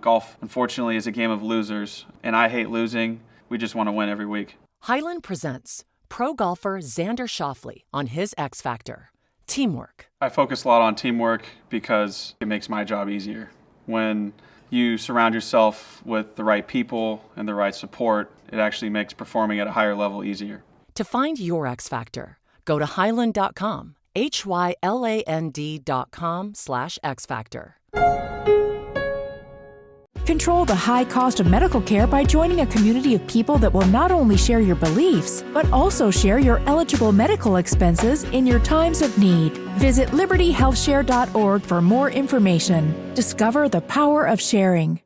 golf, unfortunately, is a game of losers, and I hate losing. We just want to win every week. Highland presents pro golfer Xander Schauffele on his X Factor, teamwork. I focus a lot on teamwork because it makes my job easier. When you surround yourself with the right people and the right support, it actually makes performing at a higher level easier. To find your X Factor, go to Highland.com, HYLAND.com/X Factor. Control the high cost of medical care by joining a community of people that will not only share your beliefs, but also share your eligible medical expenses in your times of need. Visit libertyhealthshare.org for more information. Discover the power of sharing.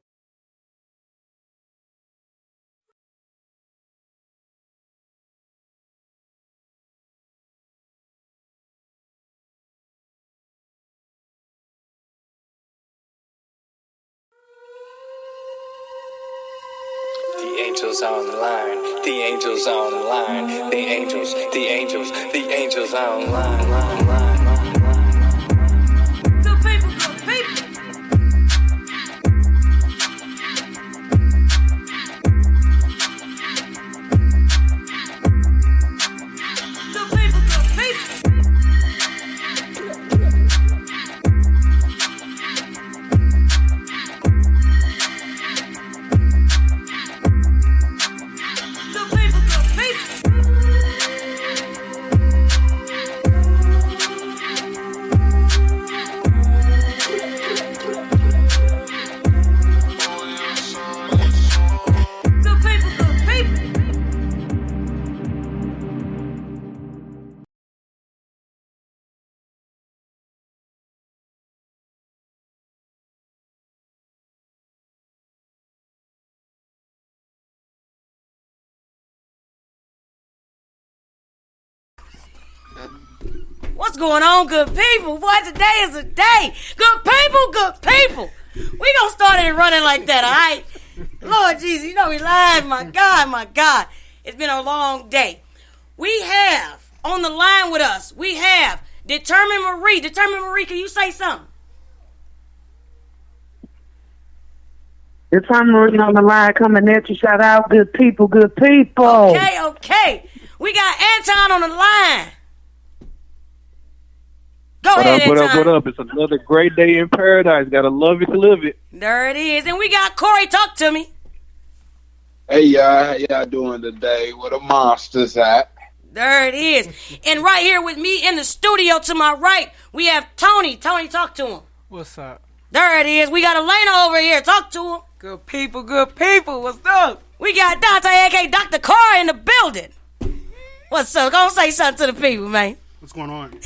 The angels on the line, the angels on the line, the angels on the line. Good people, good people. Good people, good people. What's going on, good people? Boy, today is a day. Good people, good people. We gonna start it running like that, all right? Lord Jesus, you know we live. My God, my God. It's been a long day. We have on the line with us, we have Determined Marie. Determined Marie, can you say something? Determined Marie on the line coming at you. Shout out, good people, good people. Okay. We got Anton on the line. Go ahead, Anton. What up? It's another great day in paradise. Gotta love it to live it. There it is. And we got Corey. Talk to me. Hey, y'all. How y'all doing today? Where the monsters at? There it is. And right here with me in the studio to my right, we have Tony. Tony, talk to him. What's up? There it is. We got Elena over here. Talk to him. Good people, good people. What's up? We got Dante, a.k.a. Dr. Carr, in the building. What's up? Go say something to the people, man. What's going on?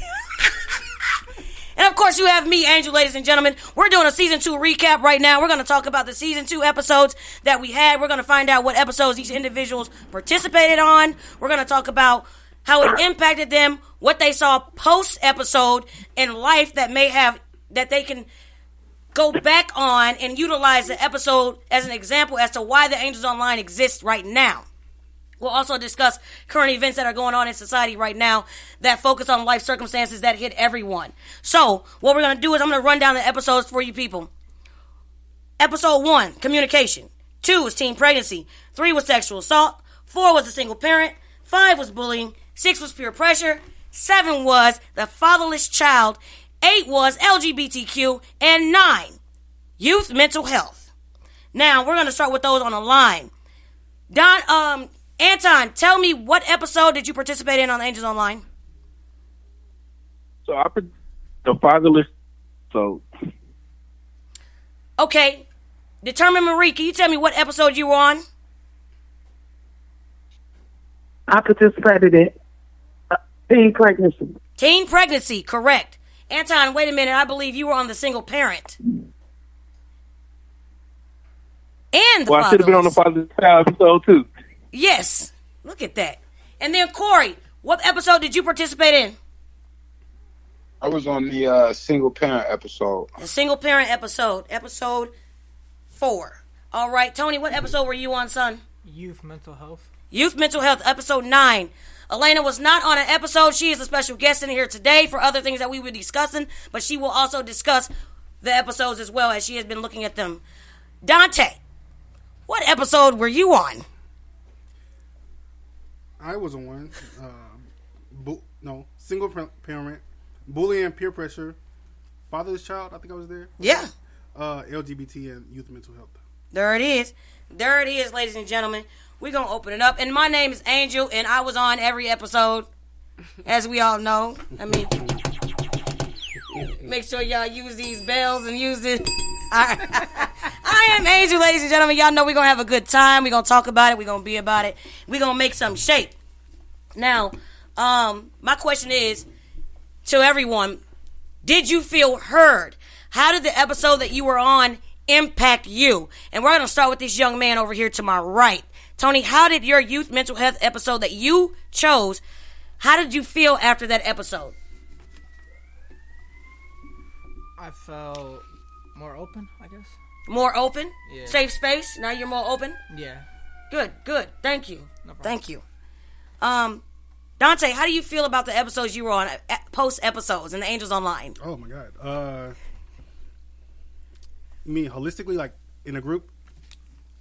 And of course, you have me, Angel, ladies and gentlemen. We're doing a season 2 recap right now. We're going to talk about the season 2 episodes that we had. We're going to find out what episodes each individuals participated on. We're going to talk about how it impacted them, what they saw post-episode in life that they can go back on and utilize the episode as an example as to why the Angels Online exists right now. We'll also discuss current events that are going on in society right now that focus on life circumstances that hit everyone. So, what we're going to do is I'm going to run down the episodes for you people. Episode 1, communication. 2 was teen pregnancy. 3 was sexual assault. 4 was a single parent. 5 was bullying. 6 was peer pressure. 7 was the fatherless child. 8 was LGBTQ. And 9, youth mental health. Now, we're going to start with those on the line. Anton, tell me what episode did you participate in on Angels Online? So the fatherless. So okay, Determined Marie, can you tell me what episode you were on? I participated in teen pregnancy. Teen pregnancy, correct. Anton, wait a minute. I believe you were on the single parent. And the I should have been on the fatherless child episode too. Yes, look at that. And then Corey, what episode did you participate in? I was on the single parent episode. The single parent episode, episode 4. All right, Tony, what episode were you on, son? Youth mental health. Youth mental health, episode 9. Elena was not on an episode. She is a special guest in here today for other things that we were discussing, but she will also discuss the episodes as well as she has been looking at them. Dante, what episode were you on? I was on one. Single parent, bullying, peer pressure, father's child. I think I was there. Yeah. LGBT and youth mental health. There it is. There it is, ladies and gentlemen. We're going to open it up. And my name is Angel, and I was on every episode, as we all know. I mean, make sure y'all use these bells and use it. I am Angel, ladies and gentlemen. Y'all know we're going to have a good time. We're going to talk about it. We're going to be about it. We're going to make some shape. Now, my question is to everyone, did you feel heard? How did the episode that you were on impact you? And we're going to start with this young man over here to my right. Tony, how did your youth mental health episode that you chose, how did you feel after that episode? I felt more open, I guess. More open? Yeah. Safe space? Now you're more open? Yeah. Good. Thank you. No problem. Thank you. Dante, how do you feel about the episodes you were on, post episodes and the Angels Online? Oh my God. You mean holistically, like in a group?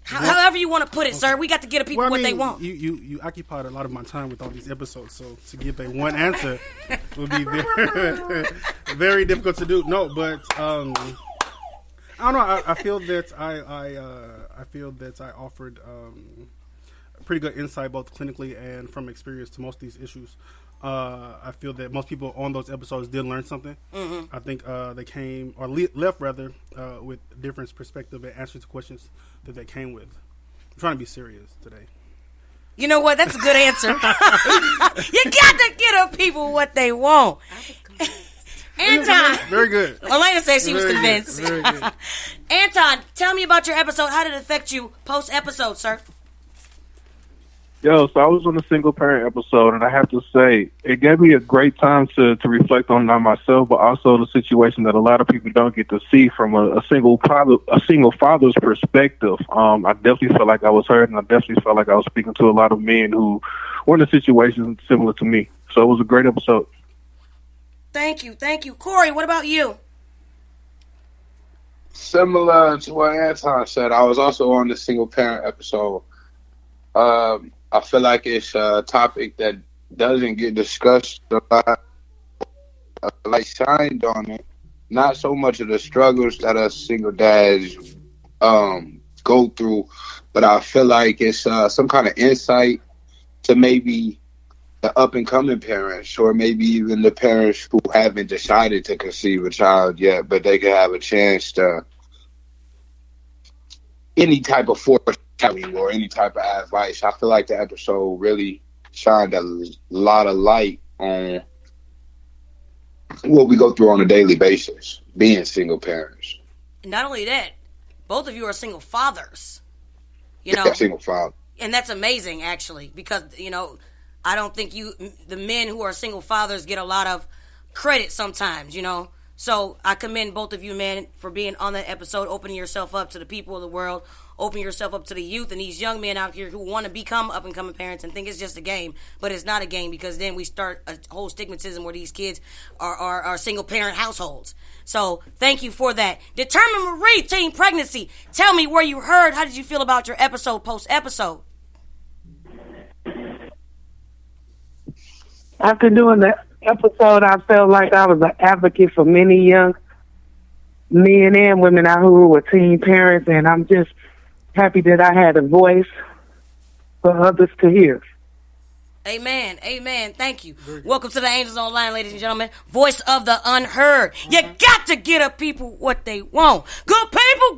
However you want to put it, sir. We got to get people what they want. You occupied a lot of my time with all these episodes, so to give a one answer would be very difficult to do. No, but I don't know. I feel that I offered pretty good insight, both clinically and from experience, to most of these issues. I feel that most people on those episodes did learn something. Mm-hmm. I think they came, or left rather, with different perspective and answers to questions that they came with. I'm trying to be serious today. You know what? That's a good answer. You got to get the people what they want. Anton. Very good. Elena said she was Very convinced. Good. Very good. Anton, tell me about your episode. How did it affect you post-episode, sir? Yo, so I was on a single parent episode, and I have to say, it gave me a great time to reflect on not myself, but also the situation that a lot of people don't get to see from a single father's perspective. I definitely felt like I was heard, and I definitely felt like I was speaking to a lot of men who were in a situation similar to me. So it was a great episode. Thank you. Corey, what about you? Similar to what Anton said, I was also on the single parent episode. I feel like it's a topic that doesn't get discussed a lot. Like shined on it, not so much of the struggles that us single dads go through, but I feel like it's some kind of insight to maybe the up and coming parents, or maybe even the parents who haven't decided to conceive a child yet, but they could have a chance to any type of foreshadowing or any type of advice. I feel like the episode really shined a lot of light on what we go through on a daily basis, being single parents. Not only that, both of you are single fathers. You know, single father. And that's amazing, actually, because, you know, I don't think the men who are single fathers get a lot of credit sometimes, you know. So I commend both of you, man, for being on that episode, opening yourself up to the people of the world, opening yourself up to the youth and these young men out here who want to become up-and-coming parents and think it's just a game. But it's not a game, because then we start a whole stigmatism where these kids are single-parent households. So thank you for that. Determined Marie, teen pregnancy. Tell me where you heard. How did you feel about your episode, post-episode? After doing the episode, I felt like I was an advocate for many young men and women out who were teen parents, and I'm just happy that I had a voice for others to hear. Amen. Thank you. Welcome to the Angels Online, ladies and gentlemen. Voice of the unheard. You got to get up people what they want. Good people.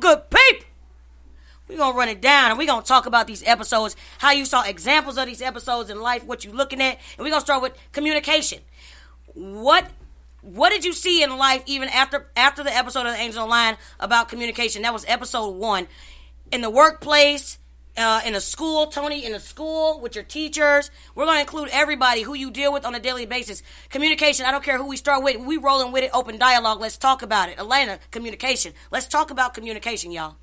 We're going to run it down, and we're going to talk about these episodes, how you saw examples of these episodes in life, what you're looking at, and we're going to start with communication. What did you see in life even after the episode of the Angels Online about communication? That was episode 1. In the workplace, in a school, Tony, in a school, with your teachers. We're going to include everybody who you deal with on a daily basis. Communication, I don't care who we start with. We rolling with it, open dialogue. Let's talk about it. Elena, communication. Let's talk about communication, y'all.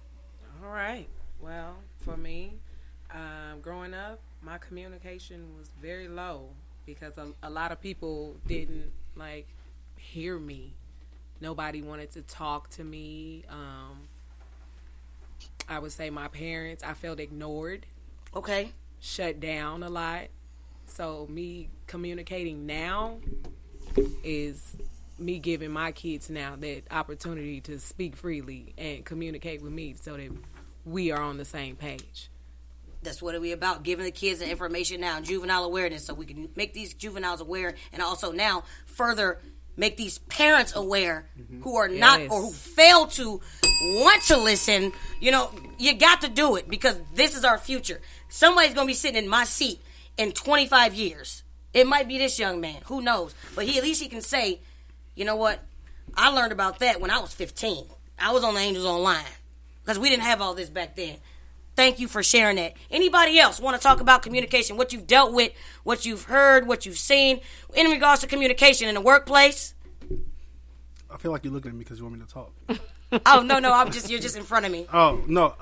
All right. Well, for me, growing up, my communication was very low because a lot of people didn't, hear me. Nobody wanted to talk to me. I would say my parents, I felt ignored. Okay. Shut down a lot. So me communicating now is me giving my kids now that opportunity to speak freely and communicate with me so that we are on the same page. That's what we about, giving the kids the information now, juvenile awareness, so we can make these juveniles aware, and also now further make these parents aware who are not or who fail to want to listen. You know, you got to do it because this is our future. Somebody's going to be sitting in my seat in 25 years. It might be this young man. Who knows? But at least he can say, you know what? I learned about that when I was 15. I was on the Angels Online because we didn't have all this back then. Thank you for sharing that. Anybody else want to talk about communication, what you've dealt with, what you've heard, what you've seen in regards to communication in the workplace? I feel like you're looking at me because you want me to talk. Oh, no, you're just in front of me. Oh, no,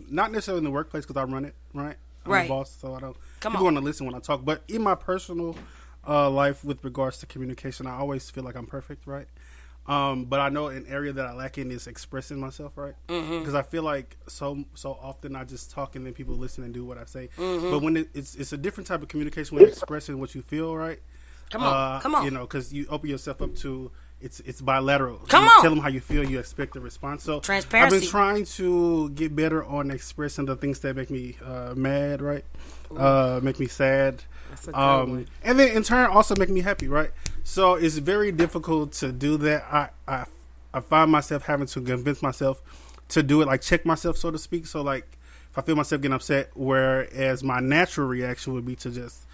not necessarily in the workplace because I run it, right? I'm the boss, so I don't. People want to listen when I talk. But in my personal life with regards to communication, I always feel like I'm perfect, right? But I know an area that I lack in is expressing myself, right? Because I feel like so often I just talk and then people listen and do what I say. But when it's a different type of communication when you're expressing what you feel, right? Come on. You know, because you open yourself up to it's bilateral. Come you on. Tell them how you feel. You expect a response. So transparency. I've been trying to get better on expressing the things that make me mad, right? Make me sad. And then in turn also make me happy, right? So it's very difficult to do that. I find myself having to convince myself to do it, like check myself, so to speak. So like if I feel myself getting upset, whereas my natural reaction would be to just,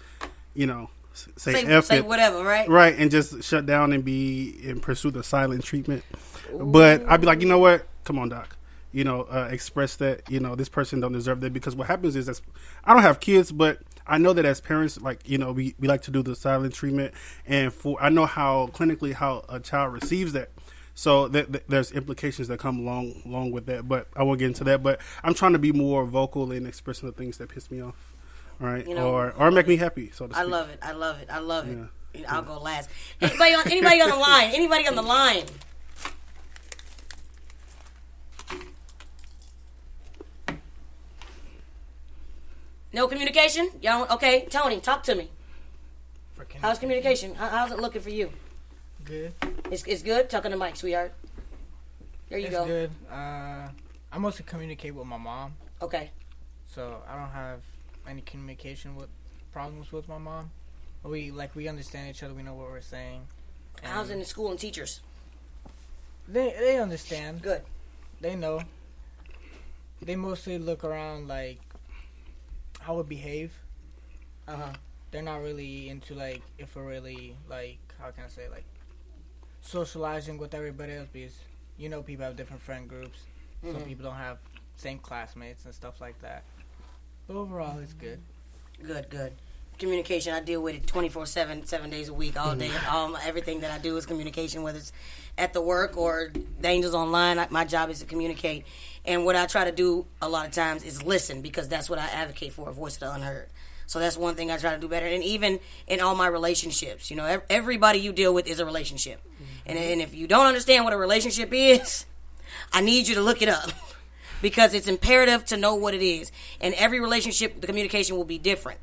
you know, say whatever, right? Right, and just shut down and pursue the silent treatment. Ooh. But I'd be like, you know what? Come on, Doc. You know, express that, you know, this person don't deserve that. Because what happens is, I don't have kids, but I know that as parents, like, you know, we like to do the silent treatment. And I know how clinically how a child receives that. So there's implications that come along with that. But I won't get into that. But I'm trying to be more vocal in expressing the things that piss me off. Right, you know, or make me happy. So to speak. I love it. Yeah. I'll go last. Anybody on the line? Anybody on the line? No communication? Y'all okay? Tony, talk to me. How's communication? How's it looking for you? Good. It's good. Talking to Mike, sweetheart. There you go. It's good. I mostly communicate with my mom. Okay. So I don't have any communication with problems with my mom. We understand each other. We know what we're saying. How's it in the school and teachers? They understand. Good. They know. They mostly look around like how we behave. They're not really into like if we're really like how can I say like socializing with everybody else because you know people have different friend groups. Some people don't have same classmates and stuff like that. But overall, it's good. Good. Communication, I deal with it 24/7, 7 days a week, all day. Everything that I do is communication, whether it's at the work or the Angels Online. My job is to communicate. And what I try to do a lot of times is listen because that's what I advocate for, a voice of the unheard. So that's one thing I try to do better. And even in all my relationships, you know, everybody you deal with is a relationship. And if you don't understand what a relationship is, I need you to look it up. Because it's imperative to know what it is. And every relationship, the communication will be different.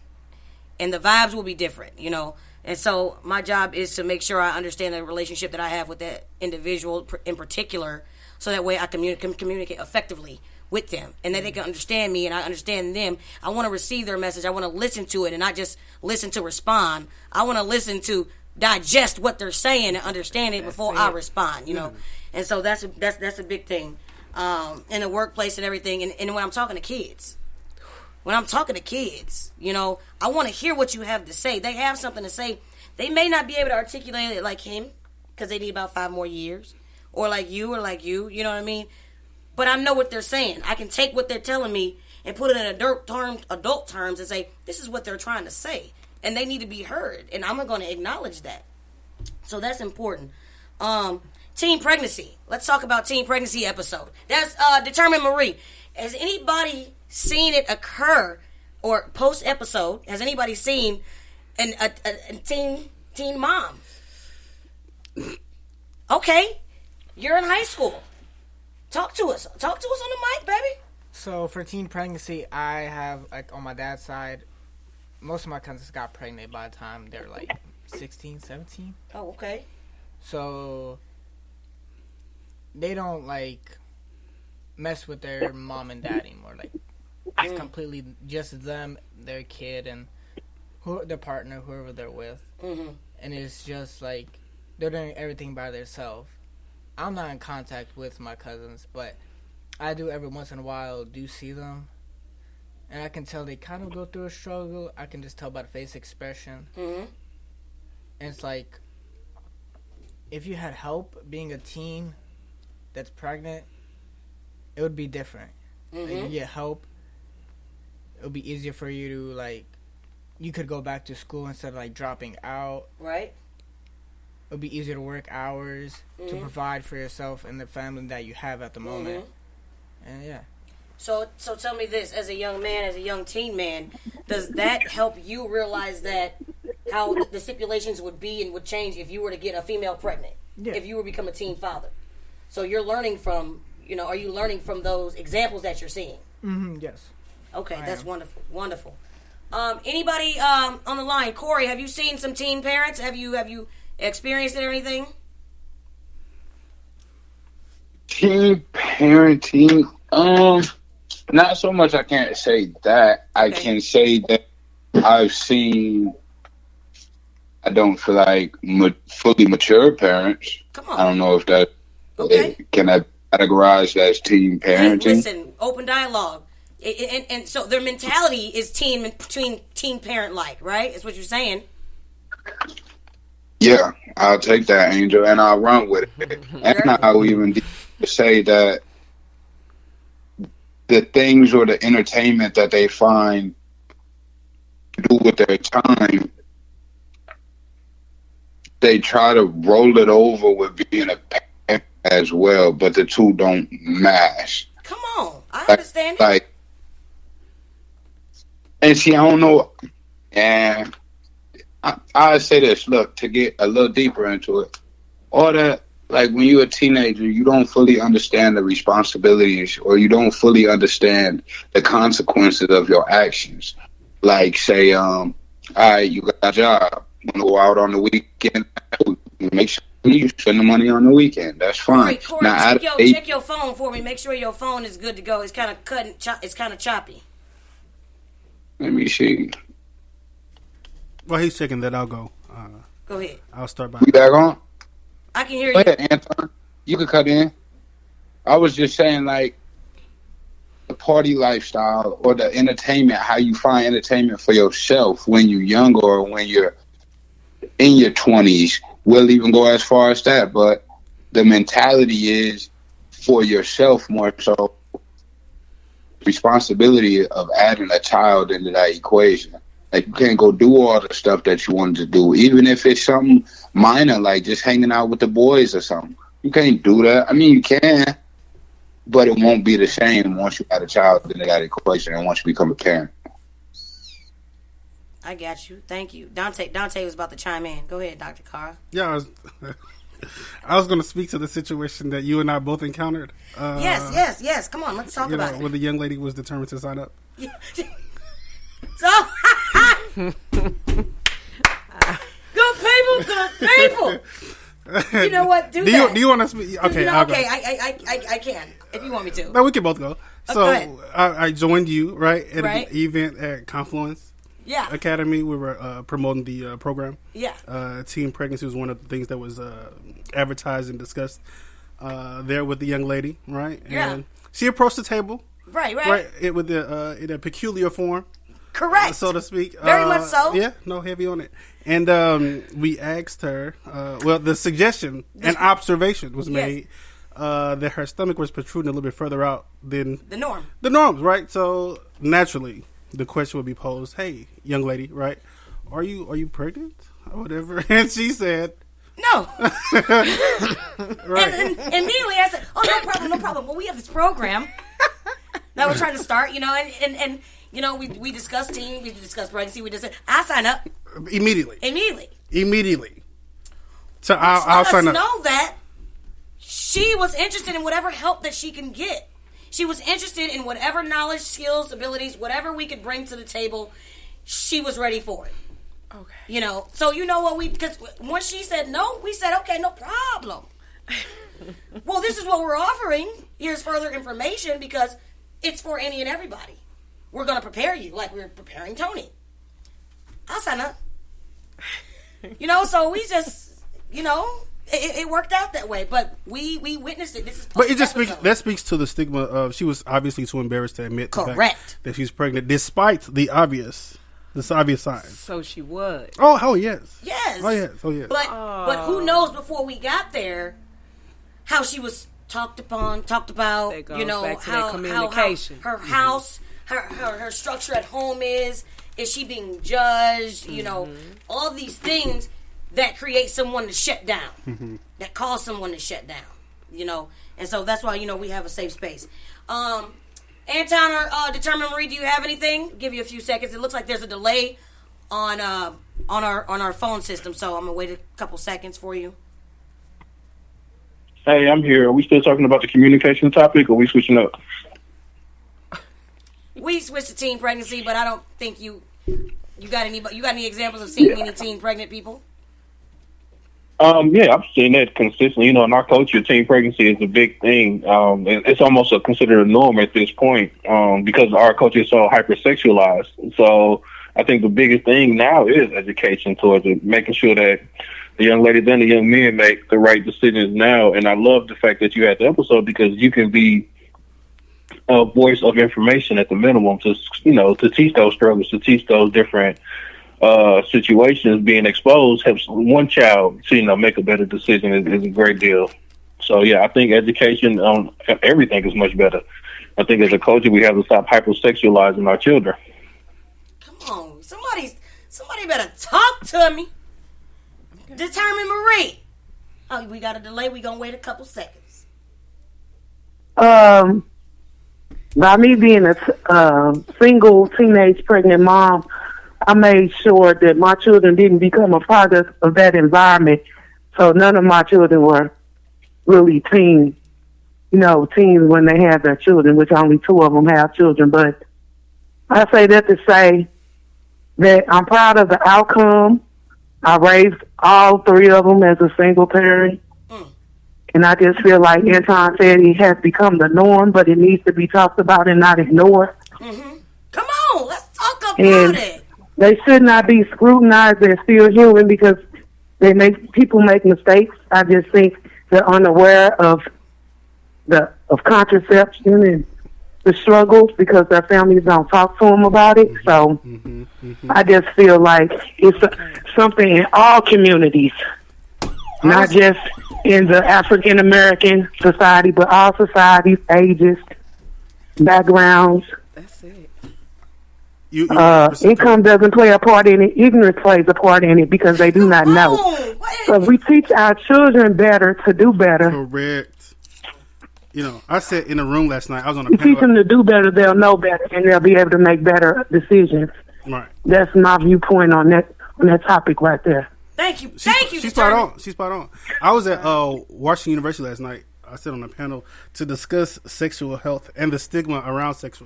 And the vibes will be different, you know. And so my job is to make sure I understand the relationship that I have with that individual in particular so that way I can communicate effectively with them. And that they can understand me and I understand them. I want to receive their message. I want to listen to it and not just listen to respond. I want to listen to digest what they're saying and understand it before I respond, you know. And so that's a big thing. In the workplace and everything, and when I'm talking to kids, you know, I want to hear what you have to say. They have something to say. They may not be able to articulate it like him, because they need about 5 more years, or like you, you know what I mean? But I know what they're saying. I can take what they're telling me and put it in adult terms and say, this is what they're trying to say, and they need to be heard, and I'm going to acknowledge that. So that's important. Teen pregnancy. Let's talk about teen pregnancy episode. That's Determined Marie. Has anybody seen it occur or post episode? Has anybody seen a teen mom? Okay, you're in high school. Talk to us. Talk to us on the mic, baby. So for teen pregnancy, I have, like, on my dad's side, most of my cousins got pregnant by the time they're like 16, 17. Oh, okay. So they don't like mess with their mom and dad anymore. Like, it's completely just them, their kid, and their partner, whoever they're with. And it's just like they're doing everything by themselves. I'm not in contact with my cousins, but I do every once in a while do see them, and I can tell they kind of go through a struggle. I can just tell by the face expression. And it's like, if you had help being a teen that's pregnant, it would be different. Like, you get help, it would be easier for you to, like, you could go back to school instead of, like, dropping out. Right. It would be easier to work hours to provide for yourself and the family that you have at the moment. And yeah. So tell me this, as a young man, as a young teen man, does that help you realize that how the stipulations would be and would change if you were to get a female pregnant? Yeah. If you were to become a teen father? So you're learning from, are you learning from those examples that you're seeing? Yes. Okay, I that's am. wonderful. Wonderful. Anybody on the line? Corey, have you seen some teen parents? Have you experienced it or anything? Teen parenting, not so much. I can't say that. I can say that I've seen. I don't feel like fully mature parents. Come on. I don't know if that can I categorize as teen Hey, parenting. listen, open dialogue. And so their mentality is teen parent like, right? Is what you're saying. Yeah, I'll take that, Angel, and I'll run with it. And I'll even say that the things or the entertainment that they find to do with their time, they try to roll it over with being a parent as well, but the two don't mash. Come on, I understand it. And see, I don't know, and I say this, look, to get a little deeper into it, all that, like when you're a teenager, you don't fully understand the responsibilities, or you don't fully understand the consequences of your actions. Like, say, all right, you got a job, you want to go out on the weekend, make sure you spend the money on the weekend. That's fine. Corey, now, check your phone for me. Make sure your phone is good to go. It's kind of cutting. It's kind of choppy. Let me see. Well, he's checking that. I'll go. Go ahead. I'll start by. You back on? I can hear Go you. ahead, Anton. You can cut in. I was just saying, like, the party lifestyle or the entertainment, how you find entertainment for yourself when you're younger or when you're in your 20s. We'll even go as far as that, but the mentality is for yourself more so. Responsibility of adding a child into that equation. Like, you can't go do all the stuff that you wanted to do, even if it's something minor, like just hanging out with the boys or something. You can't do that. I mean, you can, but it won't be the same once you add a child into that equation and once you become a parent. I got you. Thank you. Dante was about to chime in. Go ahead, Dr. Carr. Yeah, I was going to speak to the situation that you and I both encountered. Yes. Come on, let's talk about it. When the young lady was determined to sign up. So, good people. You know what? Do you want to speak? Okay, I'll go. I can if you want me to. No, we can both go. So go ahead. I joined you at Right. an event at Confluence Academy. We were promoting the program. Yeah. Teen pregnancy was one of the things that was advertised and discussed there with the young lady, right? Yeah. And she approached the table. Right. With in a peculiar form. Correct. So to speak. Very much so. Yeah, no, heavy on it. And we asked her, the suggestion and observation was made that her stomach was protruding a little bit further out than the norm. The norms, right? So naturally, the question would be posed, hey, young lady, right, are you pregnant? Or whatever. And she said, no. Right. And immediately I said, oh, no problem. Well, we have this program that we're trying to start, and we discussed teen, we discussed pregnancy, I sign up. Immediately. So Let I'll sign us up. know that she was interested in whatever help that she can get. She was interested in whatever knowledge, skills, abilities, whatever we could bring to the table. She was ready for it. Okay. You know, so you know what because once she said no, we said, okay, no problem. Well, this is what we're offering. Here's further information because it's for any and everybody. We're going to prepare you like we're preparing Tony. I'll sign up. You know, so we just, you know, it worked out that way. But we witnessed it. This is but it just speaks to the stigma of she was obviously too embarrassed to admit the fact that she's pregnant, despite the obvious signs. So she was. Oh yes. Yes. Oh yes. But who knows before we got there how she was talked about, you know, back to how communication. How her house, her structure at home is she being judged, you know, all these things that create someone to shut down, that cause someone to shut down, you know, and so that's why, you know, we have a safe space. Anton or Determined Marie, do you have anything? I'll give you a few seconds. It looks like there's a delay on our phone system, so I'm gonna wait a couple seconds for you. Hey, I'm here. Are we still talking about the communication topic, or are we switching up? We switched to teen pregnancy, but I don't think you got any examples of seeing any teen pregnant people? Yeah, I've seen that consistently. You know, in our culture, teen pregnancy is a big thing. It's almost considered a norm at this point because our culture is so hypersexualized. So I think the biggest thing now is education towards it, making sure that the young ladies and the young men make the right decisions now. And I love the fact that you had the episode because you can be a voice of information at the minimum to, you know, to teach those struggles, to teach those different situations being exposed helps one child to, you know, make a better decision is a great deal. So yeah, I think education on everything is much better. I think as a culture we have to stop hypersexualizing our children. Come on, somebody better talk to me. Determined Marie. Oh, we got a delay. We gonna wait a couple seconds. By me being a single teenage pregnant mom, I made sure that my children didn't become a product of that environment. So none of my children were really teens when they had their children, which only 2 of them have children. But I say that to say that I'm proud of the outcome. I raised all 3 of them as a single parent. And I just feel like Anton said it has become the norm, but it needs to be talked about and not ignored. Mm-hmm. Come on, let's talk about it. They should not be scrutinized. They're still human because people make mistakes. I just think they're unaware of contraception and the struggles because their families don't talk to them about it. So I just feel like it's something in all communities, not just in the African American society, but all societies, ages, backgrounds. That's it. Income doesn't play a part in it. Ignorance plays a part in it because they do not know. So we teach our children better to do better. Correct. You know, I sat in a room last night. I was on a You panel. teach them to do better, they'll know better, and they'll be able to make better decisions. Right. That's my viewpoint on that topic right there. Thank you. She's spot on. I was at Washington University last night. I sat on a panel to discuss sexual health and the stigma around sex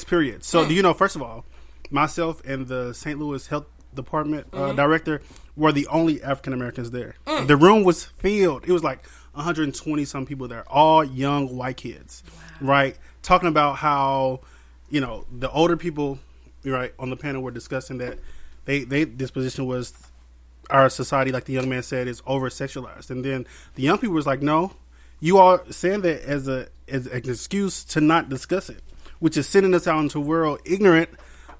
period. So do you know, first of all, myself and the St. Louis Health Department director were the only African Americans there. The room was filled. It was like 120 some people there, all young white kids, right? Talking about how, you know, the older people, right, on the panel were discussing that this position was our society, like the young man said, is over sexualized. And then the young people was like, no, you are saying that as an excuse to not discuss it, which is sending us out into a world ignorant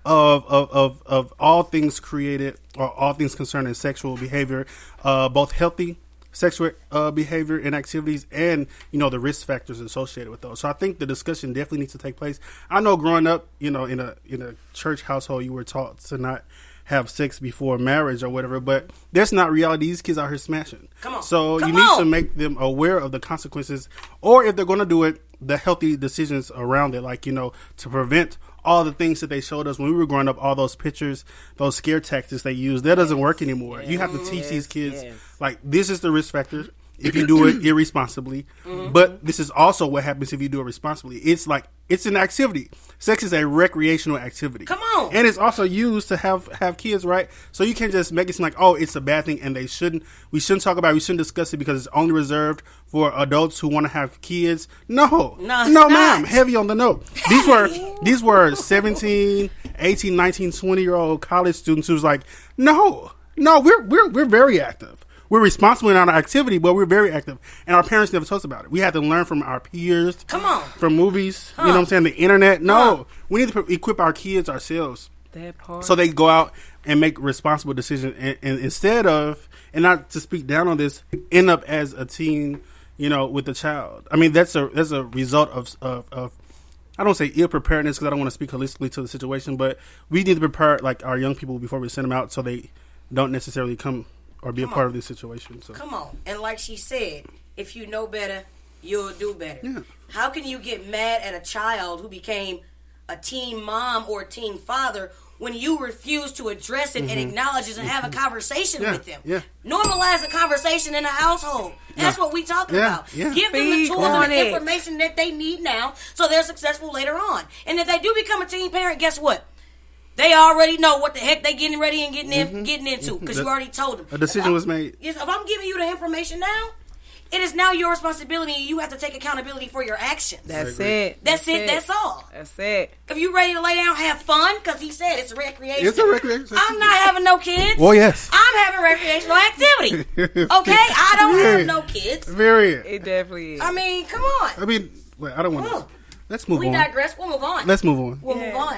of all things created or all things concerning sexual behavior, both healthy sexual behavior and activities and, you know, the risk factors associated with those. So I think the discussion definitely needs to take place. I know growing up, you know, in a church household, you were taught to not have sex before marriage or whatever, but that's not reality. These kids out here smashing. Come on. So you need to make them aware of the consequences, or if they're going to do it, the healthy decisions around it, like, you know, to prevent all the things that they showed us when we were growing up, all those pictures, those scare tactics they use, that doesn't work anymore. You have to teach these kids, like, this is the risk factor. if you do it irresponsibly. But this is also what happens if you do it responsibly. It's like, it's an activity. Sex is a recreational activity. Come on. And it's also used to have kids, right? So you can't just make it seem like, oh, it's a bad thing, and we shouldn't talk about it, we shouldn't discuss it because it's only reserved for adults who want to have kids. No, ma'am. Heavy on the note. These were 17, 18, 19, 20-year-old college students who was like, no, we're very active. We're responsible in our activity, but we're very active. And our parents never told us about it. We had to learn from our peers. Come on. From movies. You know what I'm saying? The internet. No. We need to equip our kids ourselves. That part. So they go out and make responsible decisions. And instead of, and not to speak down on this, end up as a teen, with the child. I mean, that's a result of I don't say ill preparedness because I don't want to speak holistically to the situation, but we need to prepare like our young people before we send them out so they don't necessarily come or be a part of this situation. So. Come on. And like she said, if you know better, you'll do better. Yeah. How can you get mad at a child who became a teen mom or a teen father when you refuse to address it and acknowledge it and have a conversation with them? Yeah. Normalize a conversation in the household. That's what we talking about. Yeah. Give them the tools and the information that they need now so they're successful later on. And if they do become a teen parent, guess what? They already know what the heck they getting ready and getting into because you already told them. A decision was made. If I'm giving you the information now, it is now your responsibility. You have to take accountability for your actions. That's it. That's all. That's it. If you ready to lay down, have fun, because he said it's a recreation. It's a recreation. I'm not having no kids. Well, yes. I'm having recreational activity. Okay? I don't have no kids. Very. It definitely is. I mean, come on. I mean, wait, I don't want to. Let's move on. We digress. We'll move on. Let's move on. We'll move on.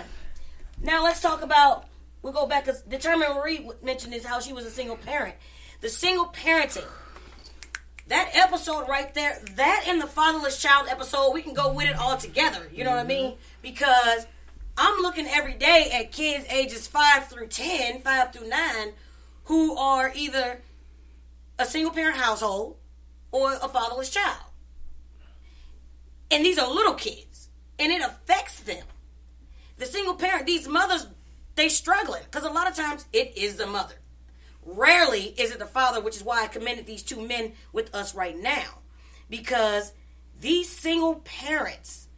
Now let's talk about, we'll go back, because Determined Marie mentioned this, how she was a single parent. The single parenting. That episode right there, that and the fatherless child episode, we can go with it all together. You know what I mean? Because I'm looking every day at kids ages 5 through 10, 5 through 9, who are either a single parent household or a fatherless child. And these are little kids. And it affects them. The single parent, these mothers, they struggling. Because a lot of times it is the mother. Rarely is it the father, which is why I commended these two men with us right now. Because these single parents,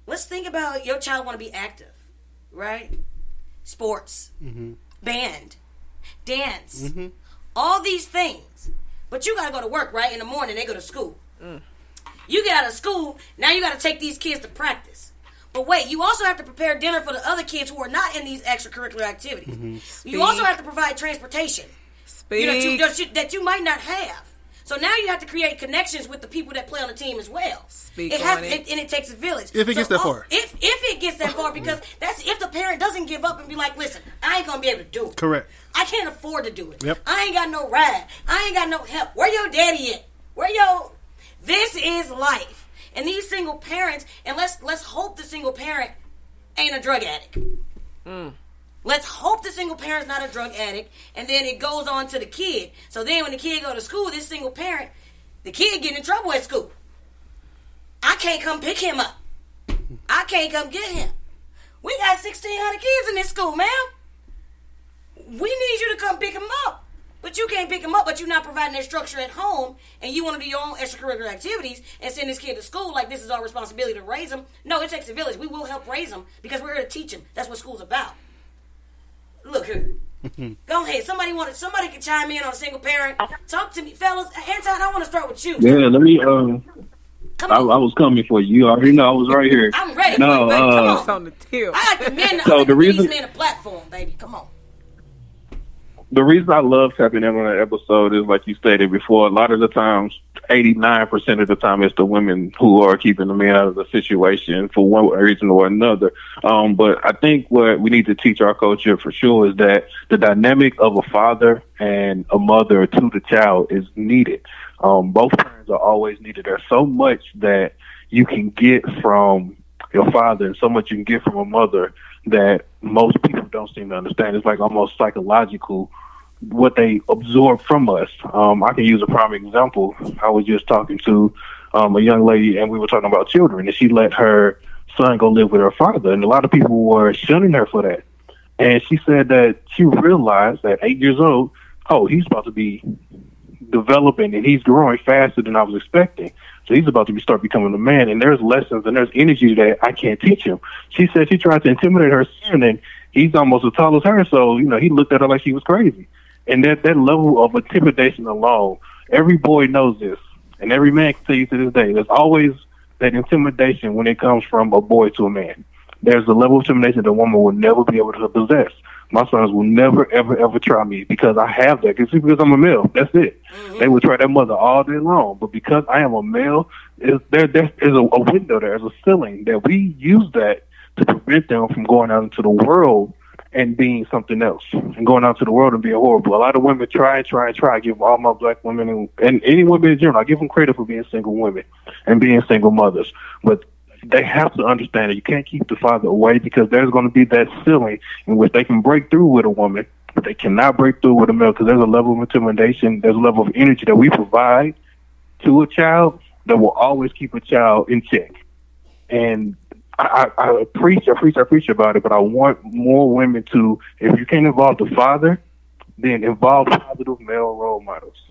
let's think about your child want to be active, right? Sports, band, dance, all these things. But you got to go to work, right? In the morning, they go to school. You get out of school, now you got to take these kids to practice. But wait, you also have to prepare dinner for the other kids who are not in these extracurricular activities. You also have to provide transportation that you might not have. So now you have to create connections with the people that play on the team as well. And it takes a village. If it gets that far. If it gets that far, because that's if the parent doesn't give up and be like, listen, I ain't going to be able to do it. Correct. I can't afford to do it. Yep. I ain't got no ride. I ain't got no help. Where your daddy at? This is life. And these single parents, and let's hope the single parent ain't a drug addict. Let's hope the single parent's not a drug addict, and then it goes on to the kid. So then when the kid go to school, this single parent, the kid get in trouble at school. I can't come pick him up. I can't come get him. We got 1,600 kids in this school, ma'am. We need you to come pick him up. But you can't pick him up, but you're not providing that structure at home, and you want to do your own extracurricular activities and send this kid to school like this is our responsibility to raise him. No, it takes a village. We will help raise him because we're here to teach him. That's what school's about. Look here. Go ahead. Somebody can chime in on a single parent. Talk to me, fellas. Anton, I want to start with you. Yeah, let me. I was coming for you. You already know I was right here. I'm ready. No, baby. Come on. It's on the tip. I like the men. So the reason these men a platform, baby. Come on. The reason I love tapping in on that episode is, like you stated before, a lot of the times, 89% of the time, it's the women who are keeping the men out of the situation for one reason or another. But I think what we need to teach our culture for sure is that the dynamic of a father and a mother to the child is needed. Both parents are always needed. There's so much that you can get from your father and so much you can get from a mother that most people don't seem to understand. It's like almost psychological what they absorb from us. I can use a prime example. I was just talking to a young lady, and we were talking about children, and she let her son go live with her father, and a lot of people were shunning her for that. And she said that she realized at 8 years old, oh, he's about to be developing and he's growing faster than I was expecting. So he's about to start becoming a man, and there's lessons and there's energy that I can't teach him. She said she tried to intimidate her son, and he's almost as tall as her, so, he looked at her like she was crazy. And that level of intimidation alone, every boy knows this, and every man can tell you to this day, there's always that intimidation when it comes from a boy to a man. There's a level of intimidation that a woman will never be able to possess. My sons will never, ever, ever try me because I have that. Because I'm a male. That's it. Mm-hmm. They will try their mother all day long. But because I am a male, there's a window there. There's a ceiling that we use that to prevent them from going out into the world and being something else and going out to the world and being horrible. A lot of women try. I give all my black women and any women in general, I give them credit for being single women and being single mothers. But they have to understand that you can't keep the father away because there's going to be that ceiling in which they can break through with a woman, but they cannot break through with a male because there's a level of intimidation, there's a level of energy that we provide to a child that will always keep a child in check. And I preach about it, but I want more women to, if you can't involve the father, then involve positive male role models.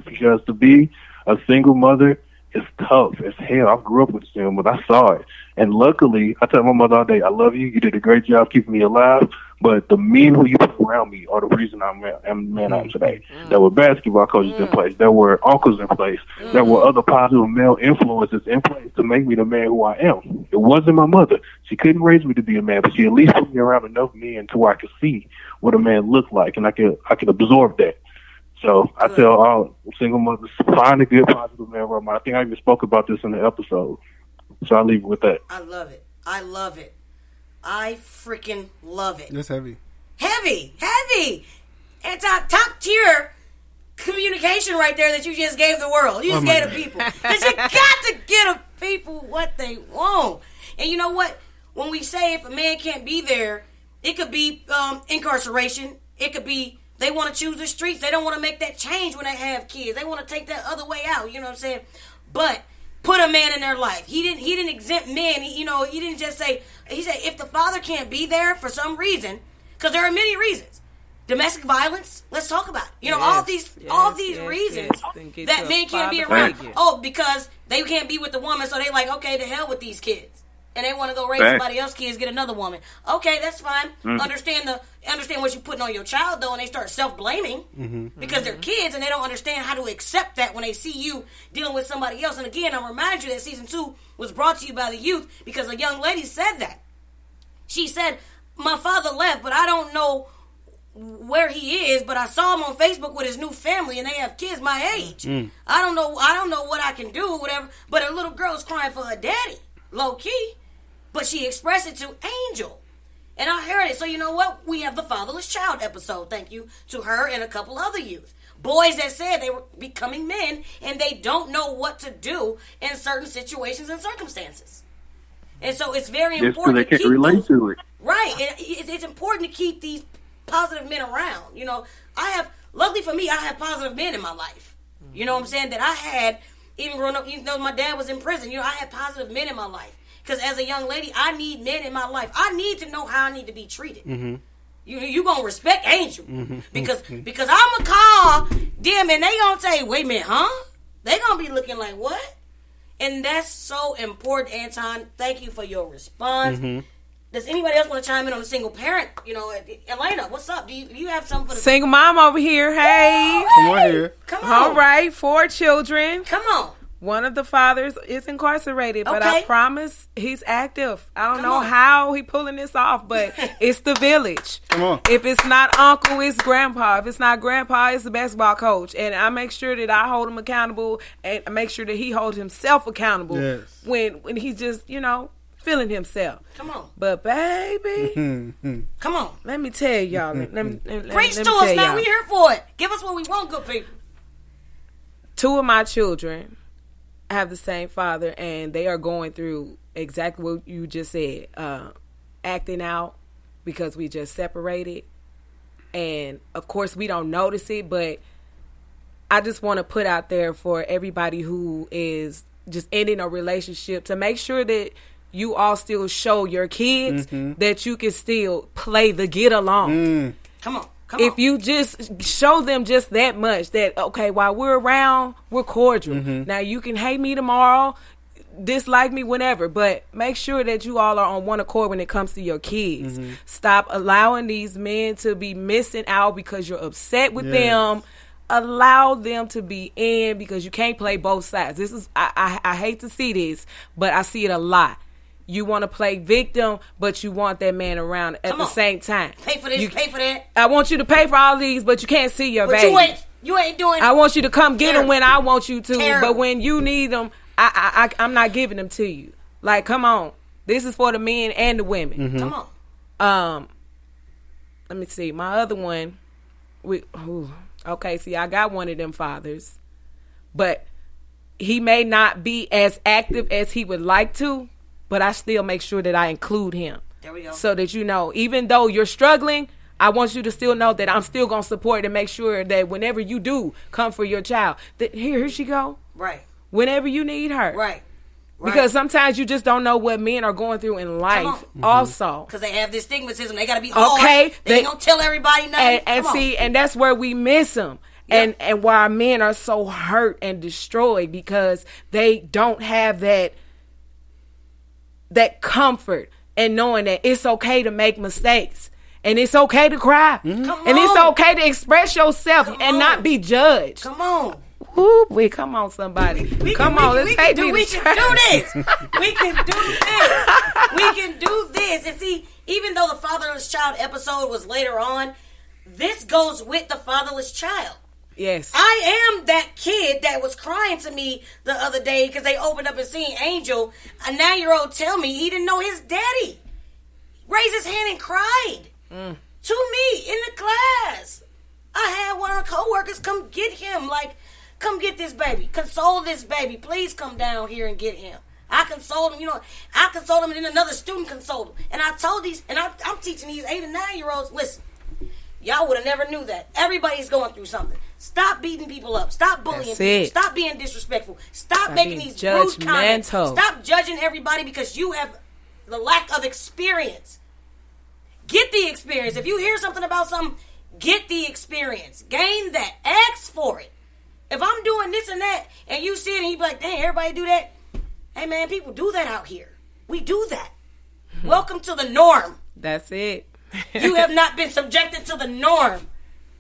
Because to be a single mother, it's tough as hell. I grew up with them, but I saw it. And luckily, I tell my mother all day, I love you. You did a great job keeping me alive. But the men who you put around me are the reason I'm the man I am today. There were basketball coaches in place. There were uncles in place. There were other positive male influences in place to make me the man who I am. It wasn't my mother. She couldn't raise me to be a man, but she at least put me around enough men to where I could see what a man looked like, and I could absorb that. So I tell all single mothers, find a good positive man role model. I think I even spoke about this in the episode. So I'll leave it with that. I love it. I freaking love it. It's heavy. Heavy. And top tier communication right there that you just gave the world. You just gave the people. Because you got to give the people what they want. And you know what? When we say if a man can't be there, it could be incarceration. It could be they want to choose the streets. They don't want to make that change when they have kids. They want to take that other way out. You know what I'm saying? But put a man in their life. He didn't exempt men. He didn't just say. He said if the father can't be there for some reason, because there are many reasons. Domestic violence. Let's talk about it. All these reasons that men can't be around. Oh, because they can't be with the woman, so they like, okay, to hell with these kids. And they want to go raise somebody else's kids, get another woman. Okay, that's fine. Understand what you're putting on your child, though, and they start self-blaming because they're kids and they don't understand how to accept that when they see you dealing with somebody else. And again, I'll remind you that season 2 was brought to you by the youth because a young lady said that. She said, my father left, but I don't know where he is, but I saw him on Facebook with his new family and they have kids my age. I don't know what I can do or whatever, but a little girl's crying for her daddy, low key. But she expressed it to Angel. And I heard it. So you know what? We have the Fatherless Child episode. Thank you to her and a couple other youth. Boys that said they were becoming men and they don't know what to do in certain situations and circumstances. And so it's very important. Just because they can't relate to it. Right. And it's important to keep these positive men around. Luckily for me, I have positive men in my life. You know what I'm saying? That I had, even growing up, even though my dad was in prison, I had positive men in my life. Because as a young lady, I need men in my life. I need to know how I need to be treated. You gonna respect Angel because I'ma call them and they gonna say, wait a minute, huh? They gonna be looking like what? And that's so important, Anton. Thank you for your response. Does anybody else want to chime in on a single parent? Elena, what's up? Do you have something for the single mom over here? Hey, come on here. Come on. All right, 4 children. Come on. One of the fathers is incarcerated, but I promise he's active. I don't know on. how he pulling this off, but it's the village. Come on. If it's not uncle, it's grandpa. If it's not grandpa, it's the basketball coach. And I make sure that I hold him accountable and I make sure that he holds himself accountable when he's just, feeling himself. Come on. But baby, come on. Let me tell y'all. Preach to us, man. We here for it. Give us what we want, good people. 2 of my children have the same father, and they are going through exactly what you just said, acting out because we just separated. And of course we don't notice it, but I just want to put out there for everybody who is just ending a relationship to make sure that you all still show your kids that you can still play the get along. Come on. If you just show them just that much, that, okay, while we're around, we're cordial. Now, you can hate me tomorrow, dislike me whenever, but make sure that you all are on one accord when it comes to your kids. Stop allowing these men to be missing out because you're upset with them. Allow them to be in, because you can't play both sides. This is I hate to see this, but I see it a lot. You want to play victim, but you want that man around at the same time. Pay for this, pay for that. I want you to pay for all these, but you can't see your baby. You ain't doing. I want you to come get them when I want you to, Terrible. but when you need them, I'm not giving them to you. Like, come on, this is for the men and the women. Come on. Let me see. My other one, okay, see, I got one of them fathers, but he may not be as active as he would like to, but I still make sure that I include him. There we go. So that, you know, even though you're struggling, I want you to still know that I'm still going to support and make sure that whenever you do come for your child, that here she go. Right. Whenever you need her. Right. Because sometimes you just don't know what men are going through in life also. Because they have this stigmatism. They got to be hard. Okay. They ain't going to tell everybody nothing. And see, and that's where we miss them. Yep. And why our men are so hurt and destroyed, because they don't have that comfort and knowing that it's okay to make mistakes. And it's okay to cry. And it's okay to express yourself and not be judged. Come on. Woo, come on, somebody. Come on, let's take me to We church. can do this. We can do this. We can do this. And see, even though the fatherless child episode was later on, this goes with the fatherless child. Yes. I am that kid that was crying to me the other day because they opened up and seen Angel, a 9-year-old, tell me he didn't know his daddy. Raised his hand and cried to me in the class. I had one of the co-workers come get him, like, come get this baby. Console this baby. Please come down here and get him. I consoled him, I consoled him, and then another student consoled him. And I told these, and I'm teaching these 8 and 9-year-olds, listen, y'all would have never knew that. Everybody's going through something. Stop beating people up. Stop bullying people. Stop being disrespectful. Stop making these rude comments. Stop judging everybody because you have the lack of experience. Get the experience. If you hear something about something, get the experience. Gain that. Ask for it. If I'm doing this and that, and you see it and you be like, dang, everybody do that. Hey, man, people do that out here. We do that. Welcome to the norm. That's it. You have not been subjected to the norm.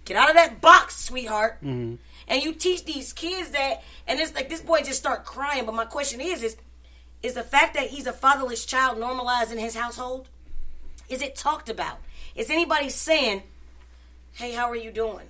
Get out of that box, sweetheart. And you teach these kids that, and it's like this boy just start crying. But my question is the fact that he's a fatherless child normalized in his household? Is it talked about? Is anybody saying, hey, how are you doing?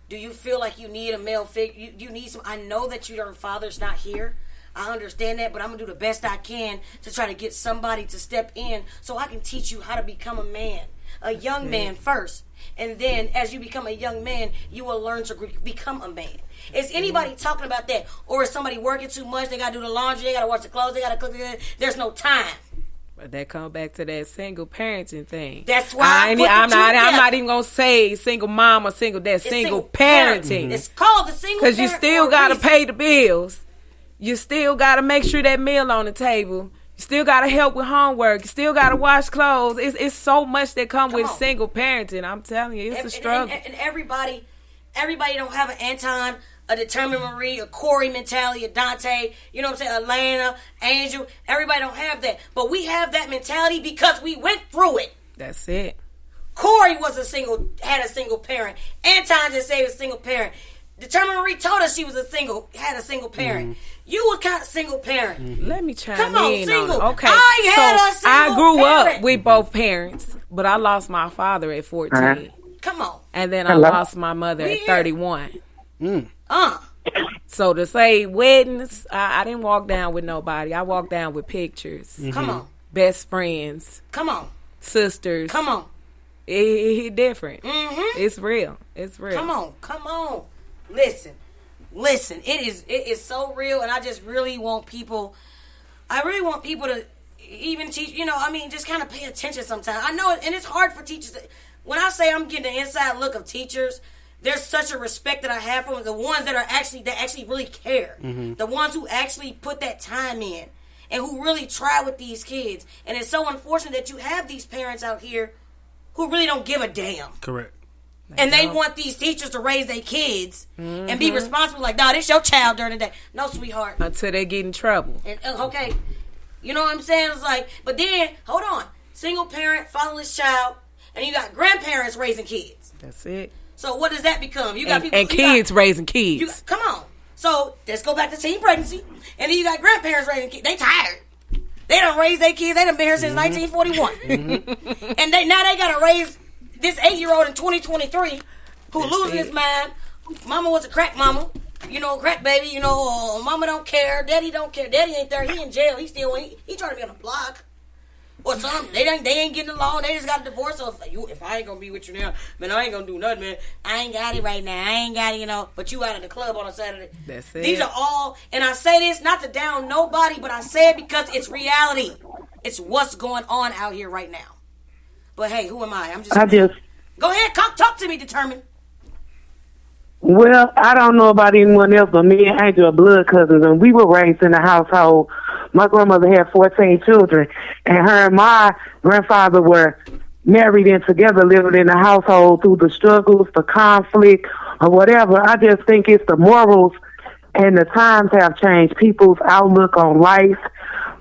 Do you feel like you need a male figure? You need some. I know that your father's not here. I understand that, but I'm going to do the best I can to try to get somebody to step in so I can teach you how to become a man. A young man first. And then as you become a young man, you will learn to become a man. Is anybody talking about that? Or is somebody working too much? They got to do the laundry. They got to wash the clothes. They got to cook. There's no time. But that come back to that single parenting thing. That's why I'm not even gonna say single mom or single dad. Single parenting. It's called the single. Because you still gotta pay the bills. You still gotta make sure that meal on the table. You still gotta help with homework. You still gotta wash clothes. It's so much that come with single parenting. I'm telling you, it's a struggle. And everybody don't have an Anton, a Determined Marie, a Corey mentality, a Dante, you know what I'm saying, Atlanta, Angel. Everybody don't have that. But we have that mentality because we went through it. That's it. Corey had a single parent. Anton just said he was a single parent. Determined Marie told us she was had a single parent. You were kind of single parent. Let me chime Come on, in single. on it. Okay, I grew parent. up with both parents, but I lost my father at 14. Come on. And then I lost my mother at 31. So to say weddings, I didn't walk down with nobody. I walked down with pictures. Come on. Best friends. Come on. Sisters. Come on. It different. It's real. It's real. Come on. Listen. It is so real, and I just really want people. I really want people to even teach. Just kind of pay attention sometimes. I know, and it's hard for teachers. When I say I'm getting the inside look of teachers, there's such a respect that I have for them. The ones that actually really care. The ones who actually put that time in and who really try with these kids. And it's so unfortunate that you have these parents out here who really don't give a damn. Correct. And they want these teachers to raise their kids and be responsible. Like, no, this your child during the day. No, sweetheart. Until they get in trouble. And, okay. You know what I'm saying? It's like, but then, hold on. Single parent, fatherless child, and you got grandparents raising kids. That's it. So what does that become? You got people and kids raising kids. Come on. So let's go back to teen pregnancy. And then you got grandparents raising kids. They tired. They done raised their kids. They done been here since 1941. And now they got to raise this 8-year-old in 2023 who losing his mind. Mama was a crack mama. You know, crack baby. You know, mama don't care. Daddy don't care. Daddy ain't there. He in jail. He still, he trying to be on the block. Or something. They ain't getting along. They just got a divorce. So if I ain't gonna be with you now, man, I ain't gonna do nothing, man. I ain't got it right now. I ain't got it, But you out at the club on a Saturday. That's it. These are all, and I say this not to down nobody, but I say it because it's reality. It's what's going on out here right now. But hey, who am I? Go ahead, talk to me, Determined. Well, I don't know about anyone else, but me and Angel are blood cousins, and we were raised in a household. My grandmother had 14 children, and her and my grandfather were married and together, living in the household through the struggles, the conflict, or whatever. I just think it's the morals and the times have changed. People's outlook on life.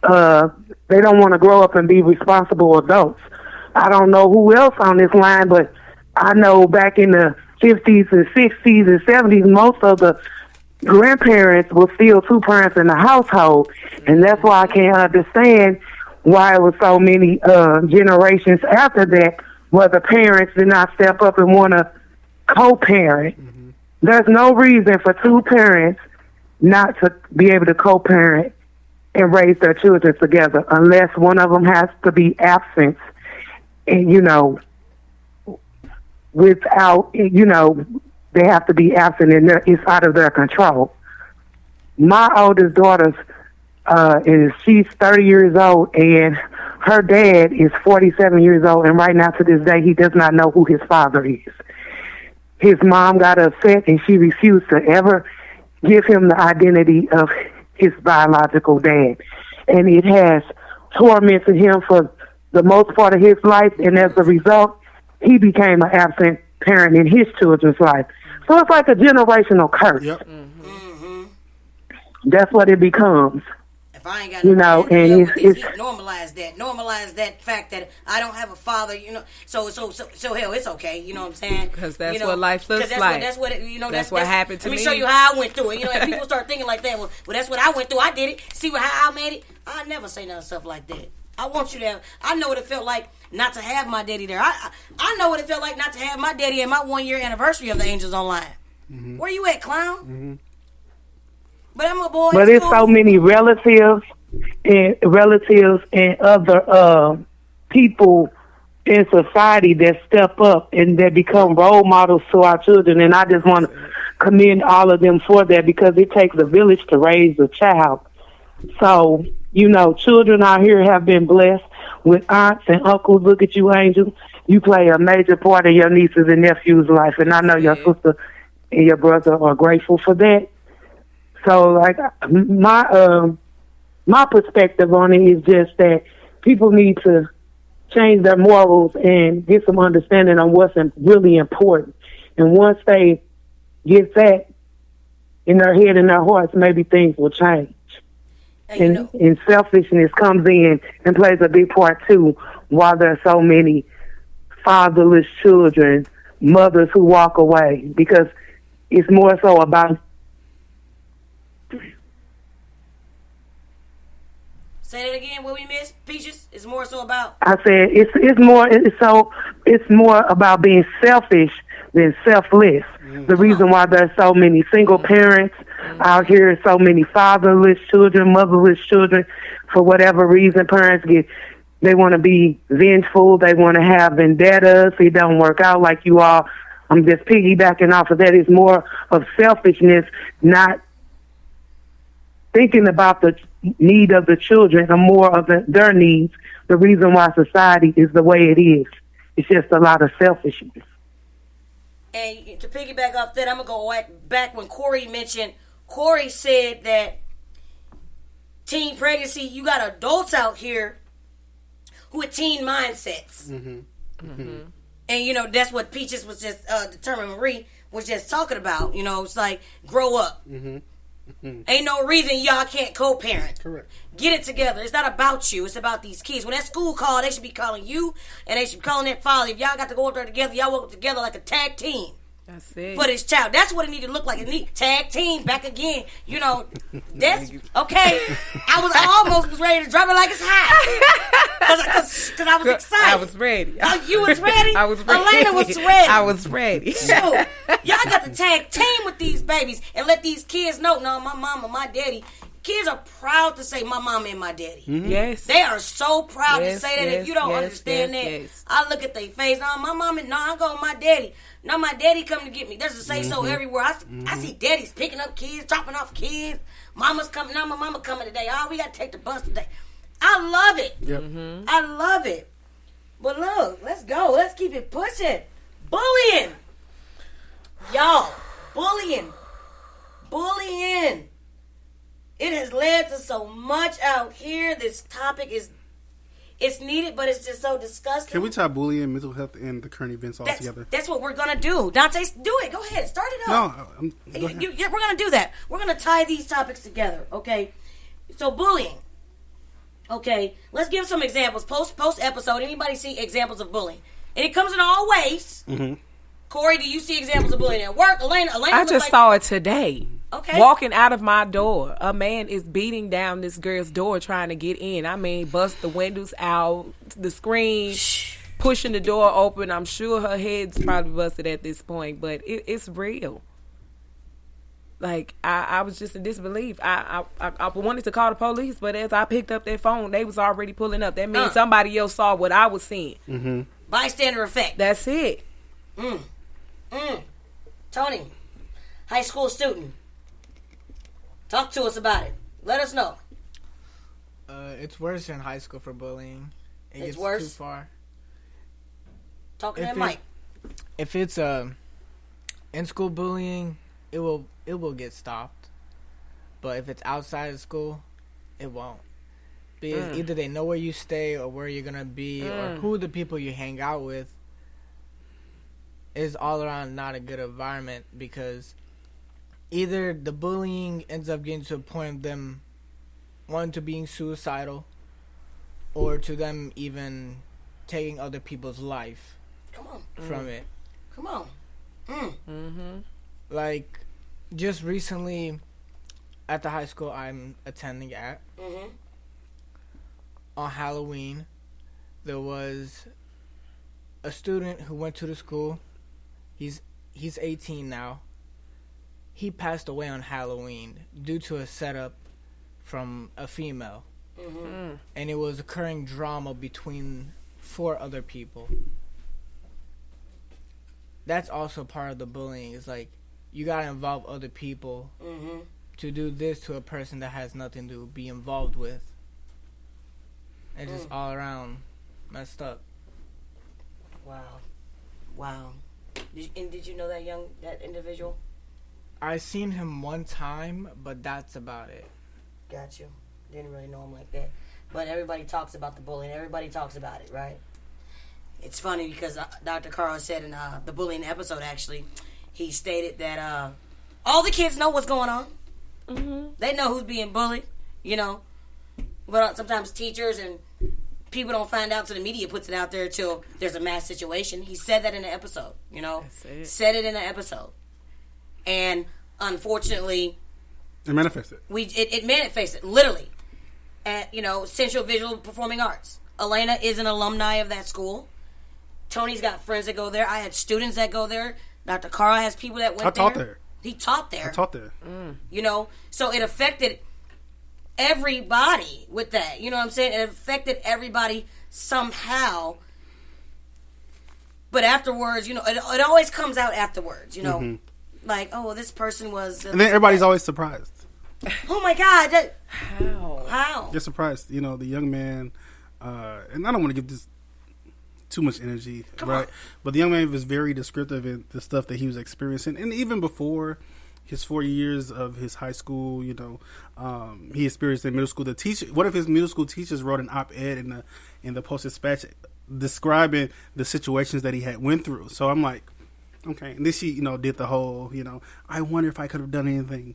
They don't want to grow up and be responsible adults. I don't know who else on this line, but I know back in the 50s and 60s and 70s, most of the grandparents were still two parents in the household. And that's why I can't understand why it was so many generations after that where the parents did not step up and want to co-parent. There's no reason for two parents not to be able to co-parent and raise their children together unless one of them has to be absent and, without, they have to be absent and it's out of their control. My oldest daughter's she's 30 years old and her dad is 47 years old, and right now to this day he does not know who his father is. His mom got upset and she refused to ever give him the identity of his biological dad, and it has tormented him for the most part of his life, and as a result he became an absent parent in his children's life. So it's like a generational curse. Yep. That's what it becomes. If I ain't got and it's normalize that fact that I don't have a father, So hell, it's okay. You know what I'm saying? Because that's what life looks like. That's what that's what happened to me. Let me show you how I went through it. If people start thinking like that, well, that's what I went through. I did it. See how I made it. I never say none stuff like that. I want you to. I know what it felt like not to have my daddy there. I know what it felt like not to have my daddy at my 1-year anniversary of the Angels Online. Mm-hmm. Where you at, clown? Mm-hmm. But I'm a boy. But it's so many relatives and other people in society that step up and that become role models to our children. And I just want to commend all of them for that, because it takes a village to raise a child. So, children out here have been blessed with aunts and uncles. Look at you, Angel. You play a major part of your nieces and nephews' life, and I know your sister and your brother are grateful for that. So, like, my perspective on it is just that people need to change their morals and get some understanding on what's really important. And once they get that in their head and their hearts, maybe things will change. And selfishness comes in and plays a big part too, while there are so many fatherless children, mothers who walk away, because it's more so about. Say that again. What we missed, Peaches? It's more so about. I said it's more about being selfish than selfless. Mm-hmm. The reason why there's so many single parents out here, so many fatherless children, motherless children, for whatever reason, parents they want to be vengeful, they want to have vendettas, it don't work out like you all. I'm just piggybacking off of that. It's more of selfishness, not thinking about the need of the children or more of their needs. The reason why society is the way it is. It's just a lot of selfishness. And to piggyback off that, I'm going to go back when Corey said that teen pregnancy, you got adults out here who have teen mindsets. Mm-hmm. Mm-hmm. And, you know, that's what Peaches was just, Marie was just talking about. You know, it's like, grow up. Mm-hmm. Mm-hmm. Ain't no reason y'all can't co-parent. Correct. Get it together. It's not about you. It's about these kids. When that school call, they should be calling you, and they should be calling that father. If y'all got to go up there together, y'all work together like a tag team. That's it. For this child. That's what it need to look like. It need tag team back again. You know, that's okay. I almost was ready to drop it like it's hot. Because I was excited. I was ready. You was ready? I was ready. Elena was ready. I was ready. So, y'all got to tag team with these babies and let these kids know, no, my mama, my daddy. Kids are proud to say my mama and my daddy. Mm-hmm. Yes. They are so proud to say that. If you don't understand that, I look at their face. No, my mama, no, I go with my daddy. No, my daddy come to get me. There's a say-so everywhere. I see daddies picking up kids, dropping off kids. Mama's coming. No, my mama coming today. Oh, we got to take the bus today. I love it. Yep. Mm-hmm. I love it. But look, let's go. Let's keep it pushing. Bullying. Y'all, bullying. Bullying. It has led to so much out here. This topic it's needed, but it's just so disgusting. Can we tie bullying, mental health, and the current events all together? That's what we're going to do. Dante, do it. Go ahead. Start it up. No, go ahead. We're going to do that. We're going to tie these topics together, okay? So bullying. Okay, let's give some examples. Post episode, anybody see examples of bullying? And it comes in all ways. Mm-hmm. Corey, do you see examples of bullying at work? Elena I just saw it today. Okay. Walking out of my door, a man is beating down this girl's door trying to get in. I mean, bust the windows out, the screen, pushing the door open. I'm sure her head's probably busted at this point, but it's real. Like, I was just in disbelief. I wanted to call the police, but as I picked up their phone, they was already pulling up. That means somebody else saw what I was seeing. Mm-hmm. Bystander effect. That's it. Tony, high school student. Talk to us about it. Let us know. It's worse in high school for bullying. It it's gets worse? too far. Talking to that mic. If it's in-school bullying, it will get stopped. But if it's outside of school, it won't. Because either they know where you stay or where you're going to be or who the people you hang out with. Is all around not a good environment because either the bullying ends up getting to a point of them wanting to being suicidal or to them even taking other people's life from it. Come on. Mm-hmm. Like, just recently at the high school I'm attending at, on Halloween, there was a student who went to the school. He's 18 now. He passed away on Halloween due to a setup from a female. And it was occurring drama between 4 other people. That's also part of the bullying. It's like, you gotta involve other people to do this to a person that has nothing to be involved with. And just all around messed up. Wow. Did you know that individual? I seen him one time, but that's about it. Got you. Didn't really know him like that. But everybody talks about the bullying. Everybody talks about it, right? It's funny because Dr. Carl said in the bullying episode, actually, he stated that all the kids know what's going on. They know who's being bullied, you know. But sometimes teachers and people don't find out, so the media puts it out there till there's a mass situation. He said that in the episode, you know. Said it in the episode. And unfortunately, it manifested. It manifested, literally. At, you know, Central Visual Performing Arts. Elena is an alumni of that school. Tony's got friends that go there. I had students that go there. Dr. Carl has people that went there. I taught there. He taught there. I taught there. You know, so it affected everybody with that. You know what I'm saying? It affected everybody somehow. But afterwards, you know, it always comes out afterwards, you know. Like, oh, this person was... and then everybody's always surprised. Oh, my God. How? They're surprised. You know, the young man... and I don't want to give this too much energy, right? But the young man was very descriptive in the stuff that he was experiencing. And even before his 4 years of his high school, you know, he experienced in middle school. One of his middle school teachers wrote an op-ed in the Post-Dispatch describing the situations that he had went through. So I'm like, okay. And then she, did the whole, I wonder if I could have done anything,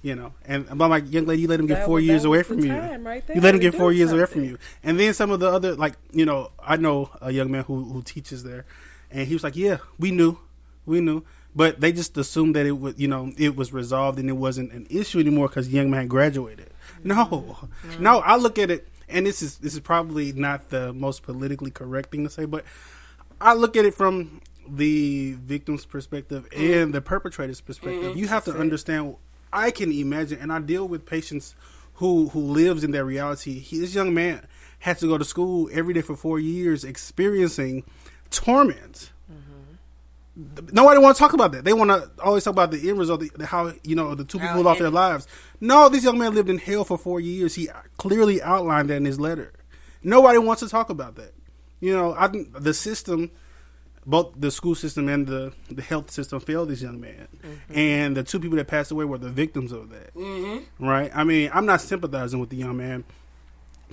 And I'm like, young lady, you let him get 4 years away from you. Right there You let him to get 4 do years away something. from you. And then some of the other, I know a young man who teaches there, and he was like, yeah, we knew. But they just assumed that it was resolved and it wasn't an issue anymore because the young man graduated. No, I look at it, and this is probably not the most politically correct thing to say, but I look at it from the victim's perspective and the perpetrator's perspective. You have to understand. I can imagine, and I deal with patients who lives in that reality. This young man had to go to school every day for 4 years, experiencing torment. Nobody want to talk about that. They want to always talk about the end result, how the two people lost their lives. No, this young man lived in hell for 4 years. He clearly outlined that in his letter. Nobody wants to talk about that. I think the system, both the school system and the health system, failed this young man. And the two people that passed away were the victims of that. Right? I mean, I'm not sympathizing with the young man.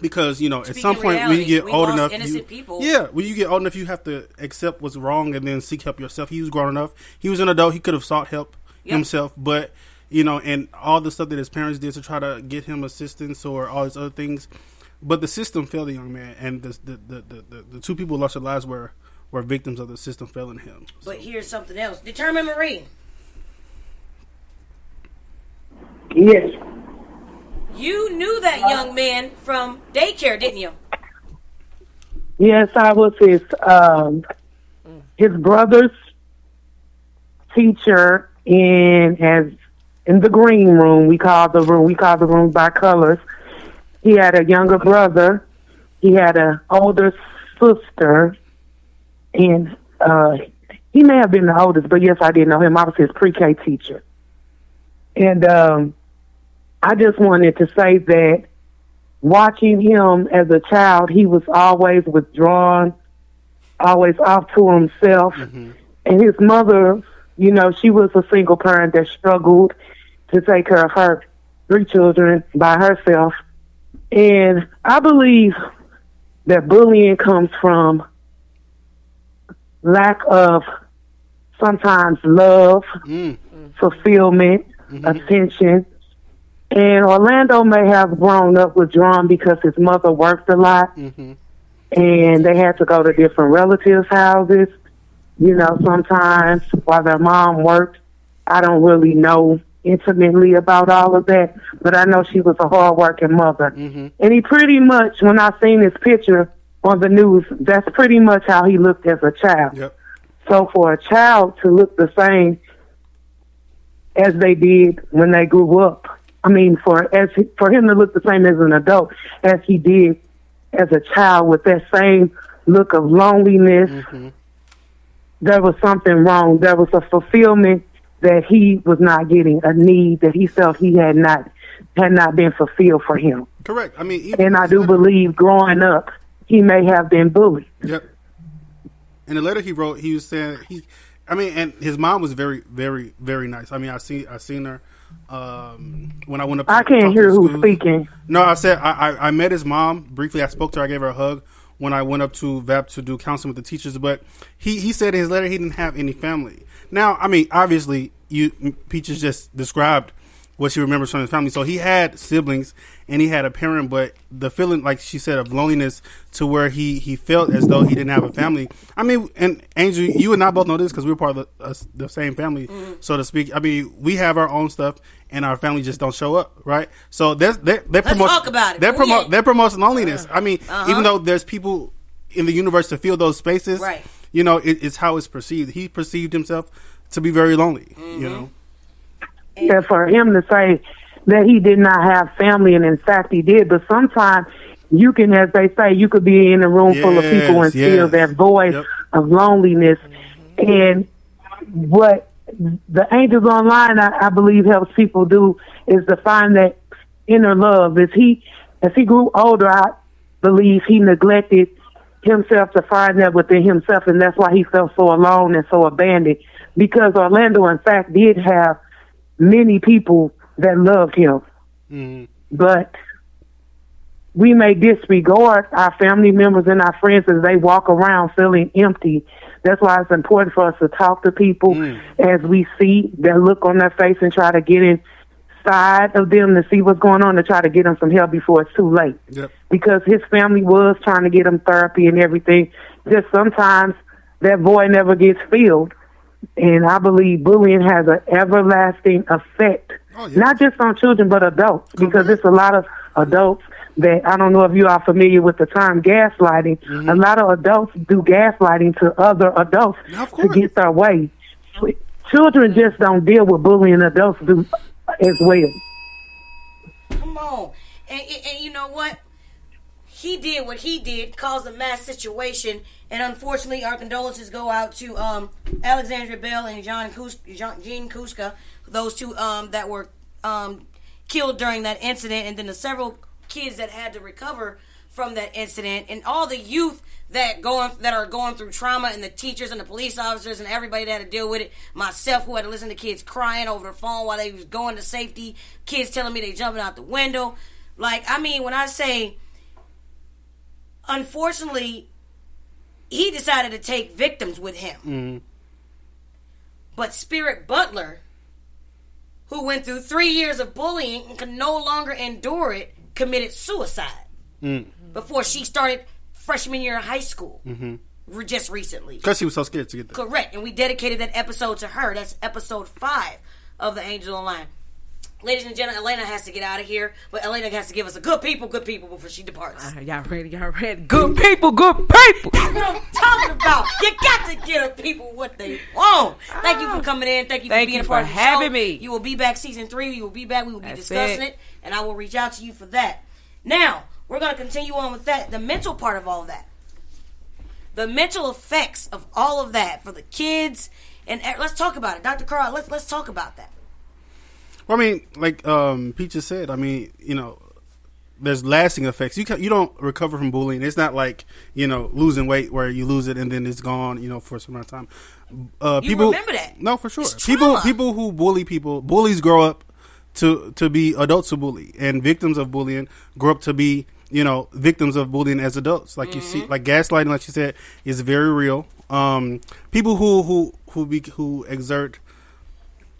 Because, at some point when you get old enough, when you get old enough, you have to accept what's wrong and then seek help yourself. He was grown enough. He was an adult. He could have sought help himself. But, and all the stuff that his parents did to try to get him assistance or all these other things. But the system failed the young man. And the two people who lost their lives were victims of the system failing him. But here's something else. Determined Marie. Yes. You knew that young man from daycare, didn't you? Yes, I was his brother's teacher in the green room. We called the room by colors. He had a younger brother. He had an older sister, and he may have been the oldest, but yes, I did know him. I was his pre-K teacher, and I just wanted to say that watching him as a child, he was always withdrawn, always off to himself. And his mother, she was a single parent that struggled to take care of her 3 children by herself. And I believe that bullying comes from lack of sometimes love, fulfillment, attention. And Orlando may have grown up withdrawn because his mother worked a lot, and they had to go to different relatives' houses, sometimes while their mom worked. I don't really know intimately about all of that, but I know she was a hard-working mother. And he pretty much, when I seen his picture on the news, that's pretty much how he looked as a child. Yep. So for a child to look the same as they did when they grew up, I mean, for him to look the same as an adult as he did as a child with that same look of loneliness, there was something wrong. There was a fulfillment that he was not getting, a need that he felt he had not been fulfilled for him. Correct. I mean, and I do believe growing up, he may have been bullied. Yep. In the letter he wrote, he was saying and his mom was very, very, very nice. I mean, I seen her. When I went up to I can't hear who's speaking. No, I said I met his mom briefly. I spoke to her. I gave her a hug when I went up to VAP to do counseling with the teachers. But he said in his letter he didn't have any family. Now, I mean, obviously, Peaches just described what she remembers from his family. So he had siblings and he had a parent, but the feeling, like she said, of loneliness to where he felt as though he didn't have a family. I mean, and Angel, you and I both know this because we're part of the same family, so to speak. I mean, we have our own stuff and our family just don't show up, right? So let's talk about it. That promotes loneliness. I mean, even though there's people in the universe to fill those spaces, right? It's how it's perceived. He perceived himself to be very lonely, And for him to say that he did not have family, and in fact he did, but sometimes you can, as they say, you could be in a room full of people and feel that void of loneliness. And what the Angels Online, I believe, helps people do is to find that inner love. As he grew older, I believe he neglected himself to find that within himself, and that's why he felt so alone and so abandoned, because Orlando, in fact, did have many people that loved him. But we may disregard our family members and our friends as they walk around feeling empty. That's why it's important for us to talk to people as we see that look on their face and try to get inside of them to see what's going on, to try to get them some help before it's too late. Yep. Because his family was trying to get him therapy and everything. Just sometimes that void never gets filled. And I believe bullying has an everlasting effect, not just on children, but adults, because there's a lot of adults that, I don't know if you are familiar with the term gaslighting. A lot of adults do gaslighting to other adults to get their way. Children just don't deal with bullying, adults do as well. Come on. And you know what? He did what he did, caused a mass situation, and unfortunately, our condolences go out to Alexandria Bell and Gene Kuska, those two that were killed during that incident, and then the several kids that had to recover from that incident, and all the youth that are going through trauma, and the teachers and the police officers and everybody that had to deal with it. Myself, who had to listen to kids crying over the phone while they was going to safety, kids telling me they jumping out the window. Like, I mean, when I say, unfortunately, he decided to take victims with him. But Spirit Butler, who went through 3 years of bullying and could no longer endure it, committed suicide before she started freshman year of high school. Just recently. Because she was so scared to get there. Correct. And we dedicated that episode to her. That's episode 5 of The Angel Online. Ladies and gentlemen, Elena has to get out of here, but Elena has to give us a good people before she departs. Y'all ready? Good people. That's what I'm talking about. You got to give the people what they want. Thank you for coming in. Thank you for being a part of the show. having me. You will be back season 3. You will be back. We will be discussing it, and I will reach out to you for that. Now, we're going to continue on with that, the mental part of all of that. The mental effects of all of that for the kids, and let's talk about it. Dr. Carl, let's talk about that. Well, I mean, like Pete just said, I mean, you know, there's lasting effects. You don't recover from bullying. It's not like, you know, losing weight where you lose it and then it's gone, you know, for some amount of time. You remember that? No, for sure. It's trauma. People who bully people, bullies grow up to be adults who bully, and victims of bullying grow up to be, you know, victims of bullying as adults. Like you see, like gaslighting, like you said, is very real. People who exert,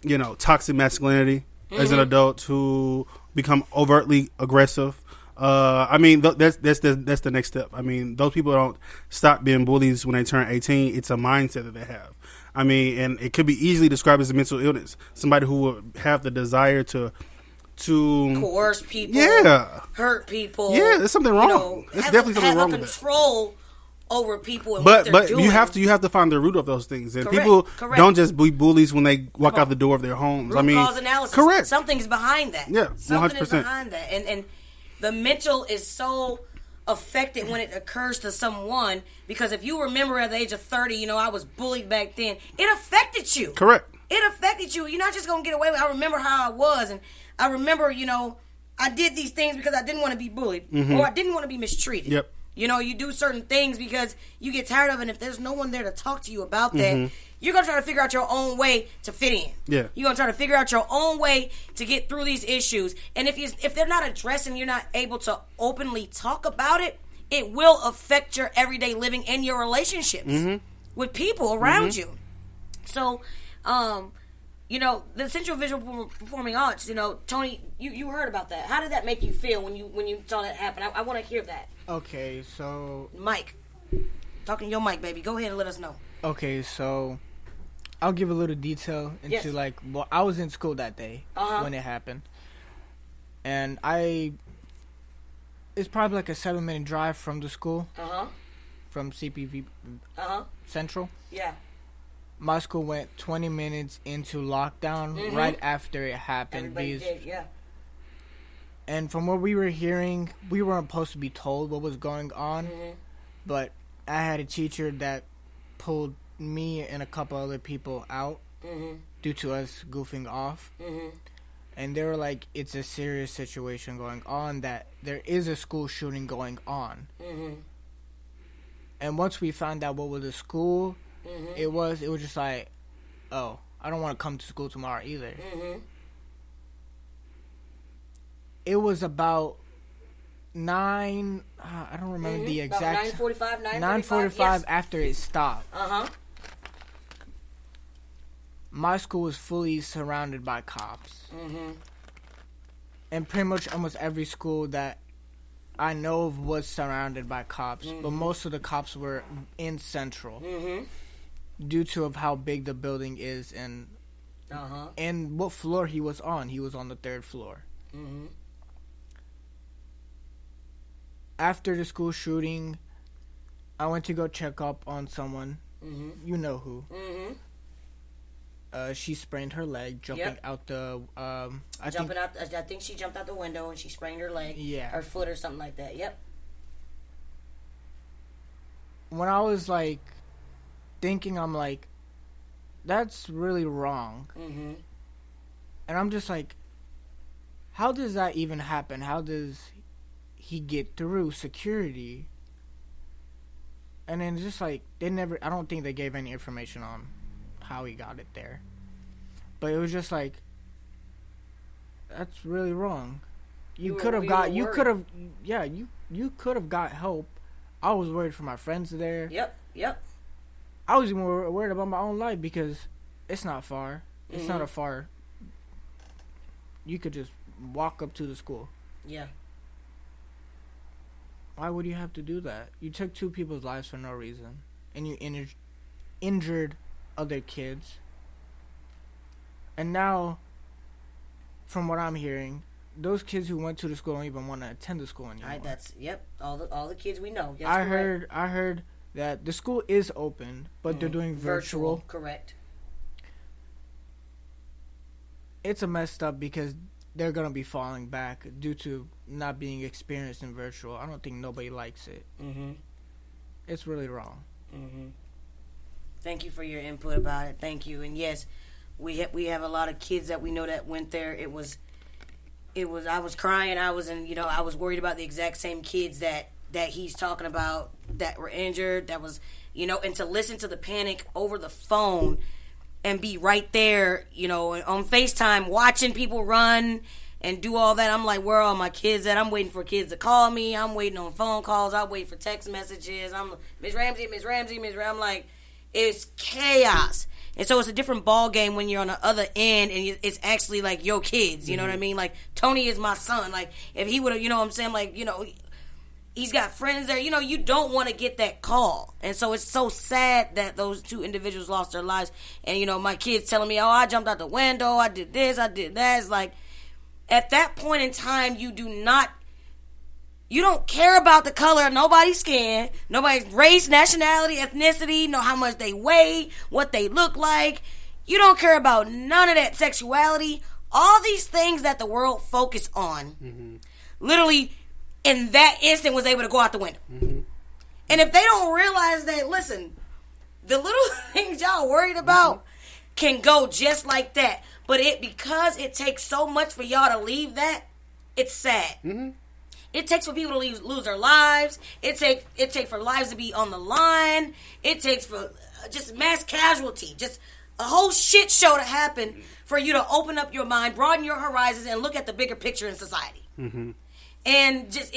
you know, toxic masculinity as an adult, who become overtly aggressive. I mean, that's the next step. I mean, those people don't stop being bullies when they turn 18. It's a mindset that they have. I mean, and it could be easily described as a mental illness. Somebody who would have the desire to coerce people, hurt people. Yeah, there's something wrong. You know, there's definitely something wrong with that. Control over people and what they're doing. But you have to find the root of those things. And Correct. people Correct. don't just be bullies when they walk out the door of their homes. Root cause analysis. Correct. Something's behind that. Yeah, 100%. Something is behind that. And the mental is so affected when it occurs to someone, because if you remember at the age of 30, you know, I was bullied back then, it affected you. Correct. It affected you. You're not just going to get away with it. I remember how I was, and I remember, you know, I did these things because I didn't want to be bullied, or I didn't want to be mistreated. Yep. You know, you do certain things because you get tired of it, and if there's no one there to talk to you about that, you're going to try to figure out your own way to fit in. Yeah. You're going to try to figure out your own way to get through these issues. And if they're not addressed and you're not able to openly talk about it, it will affect your everyday living and your relationships with people around you. So, you know, the Central Visual Performing Arts, you know, Tony, you heard about that. How did that make you feel when you saw that happen? I want to hear that. Okay, so... Mike. Talking to your mic, baby. Go ahead and let us know. Okay, so I'll give a little detail into well, I was in school that day when it happened. And it's probably like a 7-minute drive from the school. From CPV Central. Yeah. My school went 20 minutes into lockdown right after it happened. Everybody did, yeah. And from what we were hearing, we weren't supposed to be told what was going on. But I had a teacher that pulled me and a couple other people out due to us goofing off. And they were like, it's a serious situation going on, that there is a school shooting going on. And once we found out what was the school, it was just like, oh, I don't want to come to school tomorrow either. It was about I don't remember the exact. 9:45, 9:45 yes. after it stopped. Uh-huh. My school was fully surrounded by cops. Mm-hmm. And pretty much almost every school that I know of was surrounded by cops. Mm-hmm. But most of the cops were in Central. Mm-hmm. Due to of how big the building is and what floor he was on. He was on the 3rd floor. Mm-hmm. After the school shooting, I went to go check up on someone. Mm-hmm. You know who. Mm-hmm. She sprained her leg jumping out the. I think she jumped out the window and she sprained her leg. Yeah. Her foot or something like that. Yep. When I was like thinking, I'm like, that's really wrong. Mm-hmm. And I'm just like, how does that even happen? How does he get through security? And then just like I don't think they gave any information on how he got it there. But it was just like, that's really wrong. You could have got help. I was worried for my friends there. Yep. I was even worried about my own life because it's not far. It's not a far. You could just walk up to the school. Yeah. Why would you have to do that? You took 2 people's lives for no reason, and you injured other kids. And now, from what I'm hearing, those kids who went to the school don't even want to attend the school anymore. All the kids we know. I heard that the school is open, but they're doing virtual. Correct. It's a messed up because they're gonna be falling back due to not being experienced in virtual. I don't think nobody likes it. Mm-hmm. It's really wrong. Mm-hmm. Thank you for your input about it. Thank you. And yes, we have a lot of kids that we know that went there. It was. I was crying. I was worried about the exact same kids that he's talking about that were injured. That was, and to listen to the panic over the phone and be right there, on FaceTime watching people run and do all that. I'm like, where are all my kids at? I'm waiting for kids to call me. I'm waiting on phone calls. I'm waiting for text messages. I'm Ms. Ramsey. I'm like, it's chaos. And so it's a different ball game when you're on the other end and it's actually like your kids. You know what I mean? Like, Tony is my son. Like, if he would have, what I'm saying? Like, he's got friends there. You don't want to get that call. And so it's so sad that those 2 individuals lost their lives. And, my kids telling me, oh, I jumped out the window. I did this. I did that. It's like, at that point in time, you don't care about the color of nobody's skin, nobody's race, nationality, ethnicity, know how much they weigh, what they look like. You don't care about none of that, sexuality. All these things that the world focus on, literally, in that instant, was able to go out the window. Mm-hmm. And if they don't realize that, listen, the little things y'all worried about can go just like that. But because it takes so much for y'all to leave that, it's sad. Mm-hmm. It takes for people to lose their lives. It takes for lives to be on the line. It takes for just mass casualty, just a whole shit show to happen for you to open up your mind, broaden your horizons, and look at the bigger picture in society. Mm-hmm. And just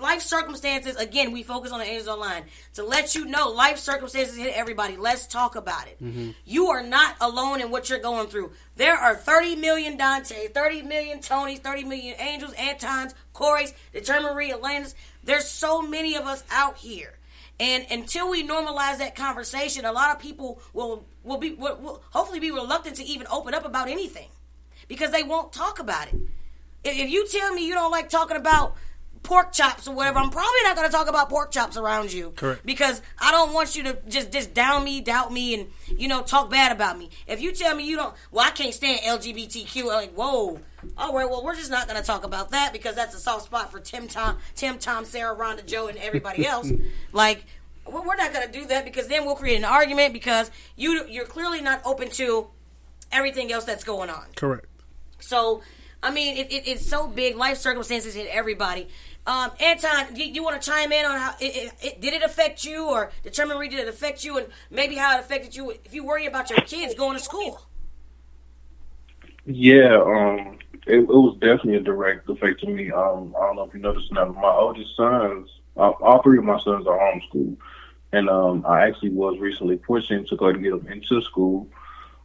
life circumstances, again, we focus on the Angels Online to let you know life circumstances hit everybody. Let's talk about it. Mm-hmm. You are not alone in what you're going through. There are 30 million Dante, 30 million Tonys, 30 million Angels, Antons, Corey's, Determined Marie, Atlantis. There's so many of us out here. And until we normalize that conversation, a lot of people will hopefully be reluctant to even open up about anything because they won't talk about it. If you tell me you don't like talking about pork chops or whatever, I'm probably not going to talk about pork chops around you. Correct. Because I don't want you to just down me, doubt me, and, talk bad about me. If you tell me you don't, I can't stand LGBTQ, I'm like, whoa. All right, well, we're just not going to talk about that because that's a soft spot for Tim, Tom, Sarah, Rhonda, Joe, and everybody else. Like, we're not going to do that because then we'll create an argument because you're clearly not open to everything else that's going on. Correct. So, I mean, it's so big. Life circumstances hit everybody. Anton, you want to chime in on how did it affect you, or Determined Marie, did it affect you, and maybe how it affected you if you worry about your kids going to school? Yeah, it was definitely a direct effect to me. I don't know if you noticed now, my oldest sons, all three of my sons are homeschooled. And I actually was recently pushing to go to get them into school.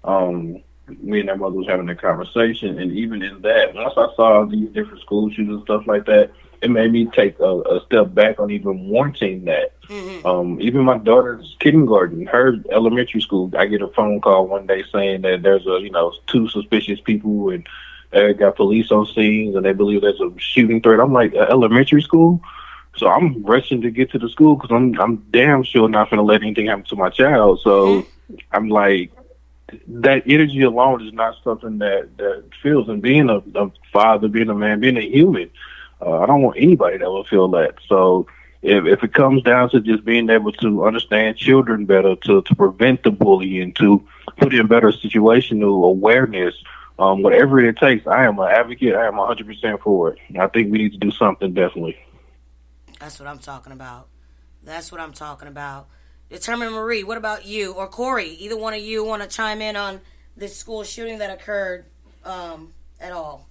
Me and their mother was having a conversation, and even in that, once I saw these different school shootings and stuff like that, it made me take a step back on even wanting that. Even my daughter's kindergarten, her elementary school, I get a phone call one day saying that there's two suspicious people and they got police on scenes and they believe there's a shooting threat. I'm like, elementary school? So I'm rushing to get to the school because I'm damn sure not going to let anything happen to my child. So I'm like, that energy alone is not something that feels. And being a father, being a man, being a human, I don't want anybody that will feel that. So if it comes down to just being able to understand children better, to prevent the bullying, to put in better situational awareness, whatever it takes, I am an advocate. I am 100% for it. I think we need to do something, definitely. That's what I'm talking about. Determine Marie, what about you? Or Corey, either one of you want to chime in on this school shooting that occurred at all?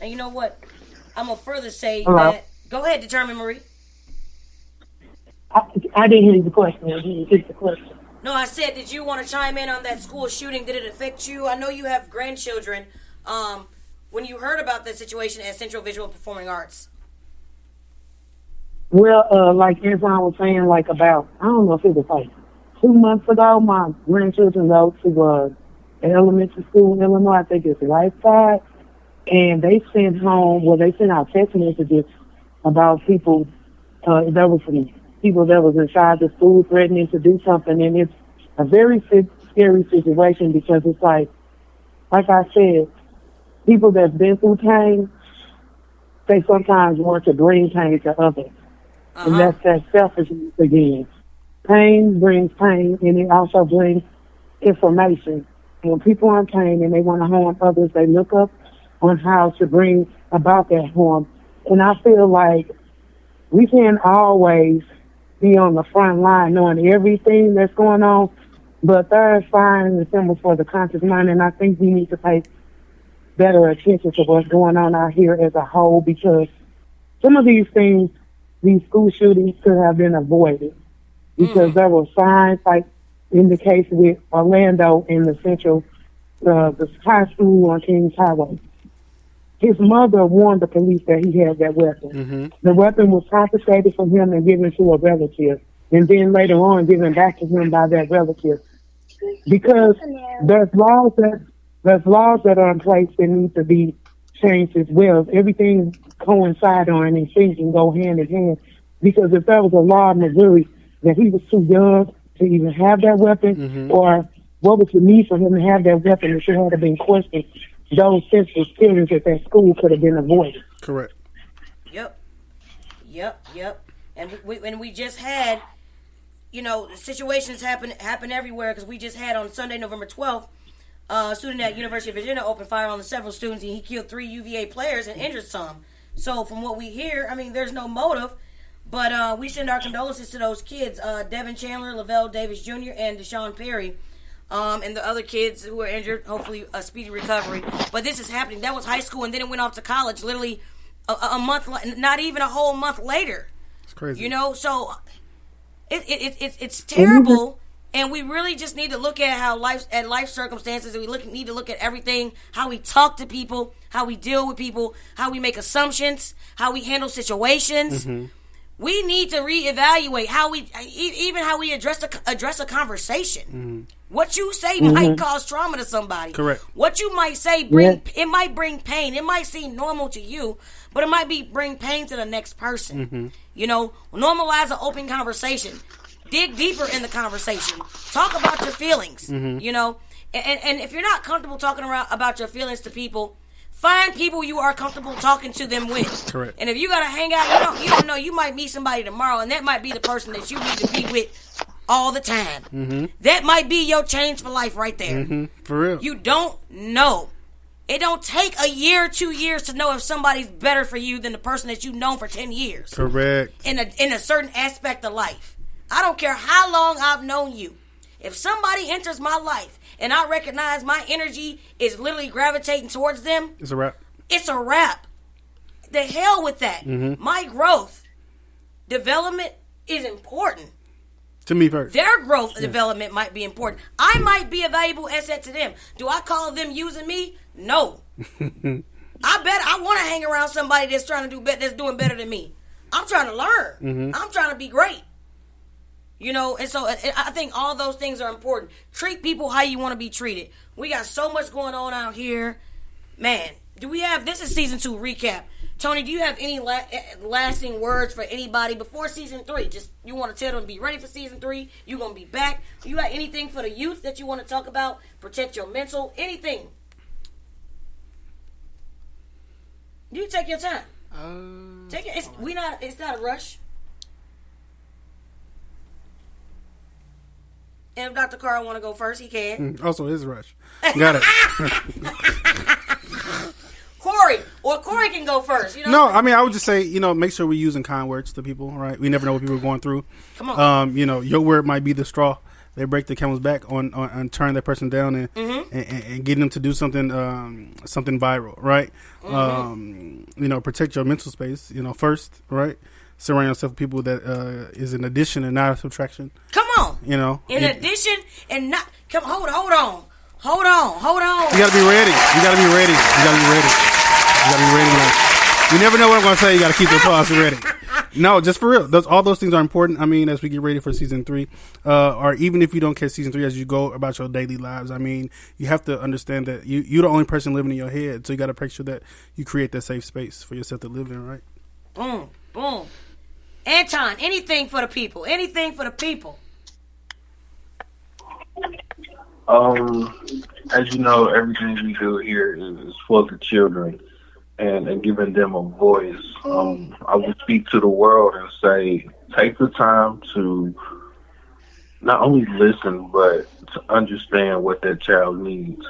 And you know what? I'm going to further say that... Go ahead, Determine Marie. I didn't hear the question. Did you repeat the question? No, I said, did you want to chime in on that school shooting? Did it affect you? I know you have grandchildren. When you heard about that situation at Central Visual Performing Arts? Well, like as I was saying, like about, I don't know if it was like 2 months ago, my grandchildren go to an elementary school in Illinois, I think it's Lifeside, and they sent out text messages about people, there was some people that was inside the school threatening to do something, and it's a very scary situation because it's like I said, people that's been through pain, they sometimes want to bring pain to others. And that's that selfishness again. Pain brings pain, and it also brings information. When people are in pain and they want to harm others, they look up on how to bring about that harm. And I feel like we can't always be on the front line knowing everything that's going on, but there are signs and symbols for the conscious mind, and I think we need to pay better attention to what's going on out here as a whole, because some of these things, these school shootings could have been avoided because there were signs, like in the case with Orlando in the Central, the high school on Kings Highway. His mother warned the police that he had that weapon. The weapon was confiscated from him and given to a relative, and then later on given back to him by that relative. Because there's laws that are in place that need to be changed as well. Everything coincide on and things can go hand in hand. Because if there was a law in Missouri that he was too young to even have that weapon, or what was the need for him to have that weapon if it had been questioned, those senseless killings at that school could have been avoided. Correct. Yep. And we just had, situations happen everywhere, because we just had on Sunday, November 12th, a student at University of Virginia opened fire on several students, and he killed 3 UVA players and injured some. So from what we hear, there's no motive, but we send our condolences to those kids, Devin Chandler, Lavelle Davis Jr., and Deshaun Perry, and the other kids who were injured, hopefully a speedy recovery. But this is happening. That was high school, and then it went off to college literally a month, not even a whole month later. It's crazy. So it's terrible. And we really just need to look at life circumstances, and we need to look at everything, how we talk to people, how we deal with people, how we make assumptions, how we handle situations. We need to reevaluate how we address a conversation. What you say might cause trauma to somebody. Correct. What you might say it might bring pain. It might seem normal to you, but it might bring pain to the next person. Normalize an open conversation. Dig deeper in the conversation. Talk about your feelings. And if you're not comfortable talking about your feelings to people, find people you are comfortable talking to them with. Correct. And if you gotta hang out, you don't know, you might meet somebody tomorrow, and that might be the person that you need to be with all the time. That might be your change for life right there. For real. You don't know. It don't take a year, 2 years to know if somebody's better for you than the person that you've known for 10 years. Correct. In a certain aspect of life. I don't care how long I've known you. If somebody enters my life and I recognize my energy is literally gravitating towards them, It's a wrap. it's a wrap. The hell with that. My growth, development is important. To me first. Their growth development might be important. I might be a valuable asset to them. Do I call them using me? No. I want to hang around somebody that's trying to do better, that's doing better than me. I'm trying to learn. I'm trying to be great. You know, and so I think all those things are important. Treat people how you want to be treated. We got so much going on out here. Man, this is season 2 recap. Tony, do you have any lasting words for anybody before season 3? Just you want to tell them to be ready for season 3. You're going to be back. You got anything for the youth that you want to talk about? Protect your mental, anything. You take your time. Take it. It's not a rush. And if Dr. Carl want to go first, he can. Also, his rush. Got it. Corey can go first. You know? No, I mean, I would just say, make sure we're using kind words to people, right? We never know what people are going through. Come on. Your word might be the straw. They break the camel's back on turning that person down and getting them to do something viral, right? Protect your mental space, first, right? Surround yourself with people that is an addition and not a subtraction. Come on. In addition and not. Come. Hold on. You gotta be ready. You never know what I'm gonna say. You gotta keep the applause ready. No, just for real. All those things are important. I mean, as we get ready for season 3, or even if you don't catch season 3, as you go about your daily lives, I mean, you have to understand that you're the only person living in your head. So you got to make sure that you create that safe space for yourself to live in, right? Boom. Anton, anything for the people. As you know, everything we do here is for the children and giving them a voice. I would speak to the world and say, take the time to not only listen, but to understand what that child needs.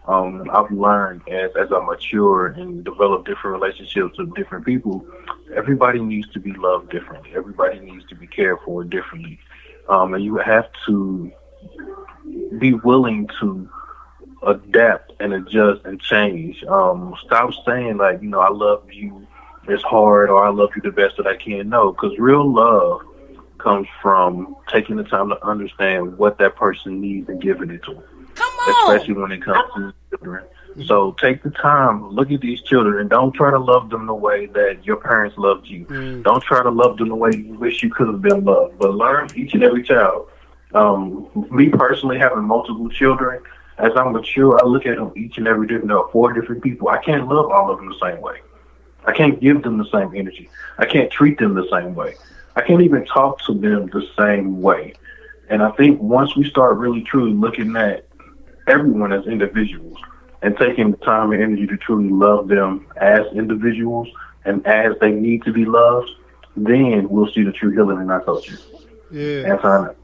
I've learned as I mature and develop different relationships with different people, everybody needs to be loved differently. Everybody needs to be cared for differently. And you have to be willing to adapt and adjust and change. Stop saying like, I love you as hard or I love you the best that I can. No, because real love comes from taking the time to understand what that person needs and giving it to them. Come on. Especially when it comes to children. So take the time, look at these children, and don't try to love them the way that your parents loved you. Don't try to love them the way you wish you could have been loved. But learn each and every child. Me personally, having multiple children, as I mature, I look at them each and every different. There are 4 different people. I can't love all of them the same way. I can't give them the same energy. I can't treat them the same way. I can't even talk to them the same way. And I think once we start really truly looking at everyone as individuals and taking the time and energy to truly love them as individuals and as they need to be loved, then we'll see the true healing in our culture. Yeah. Anton.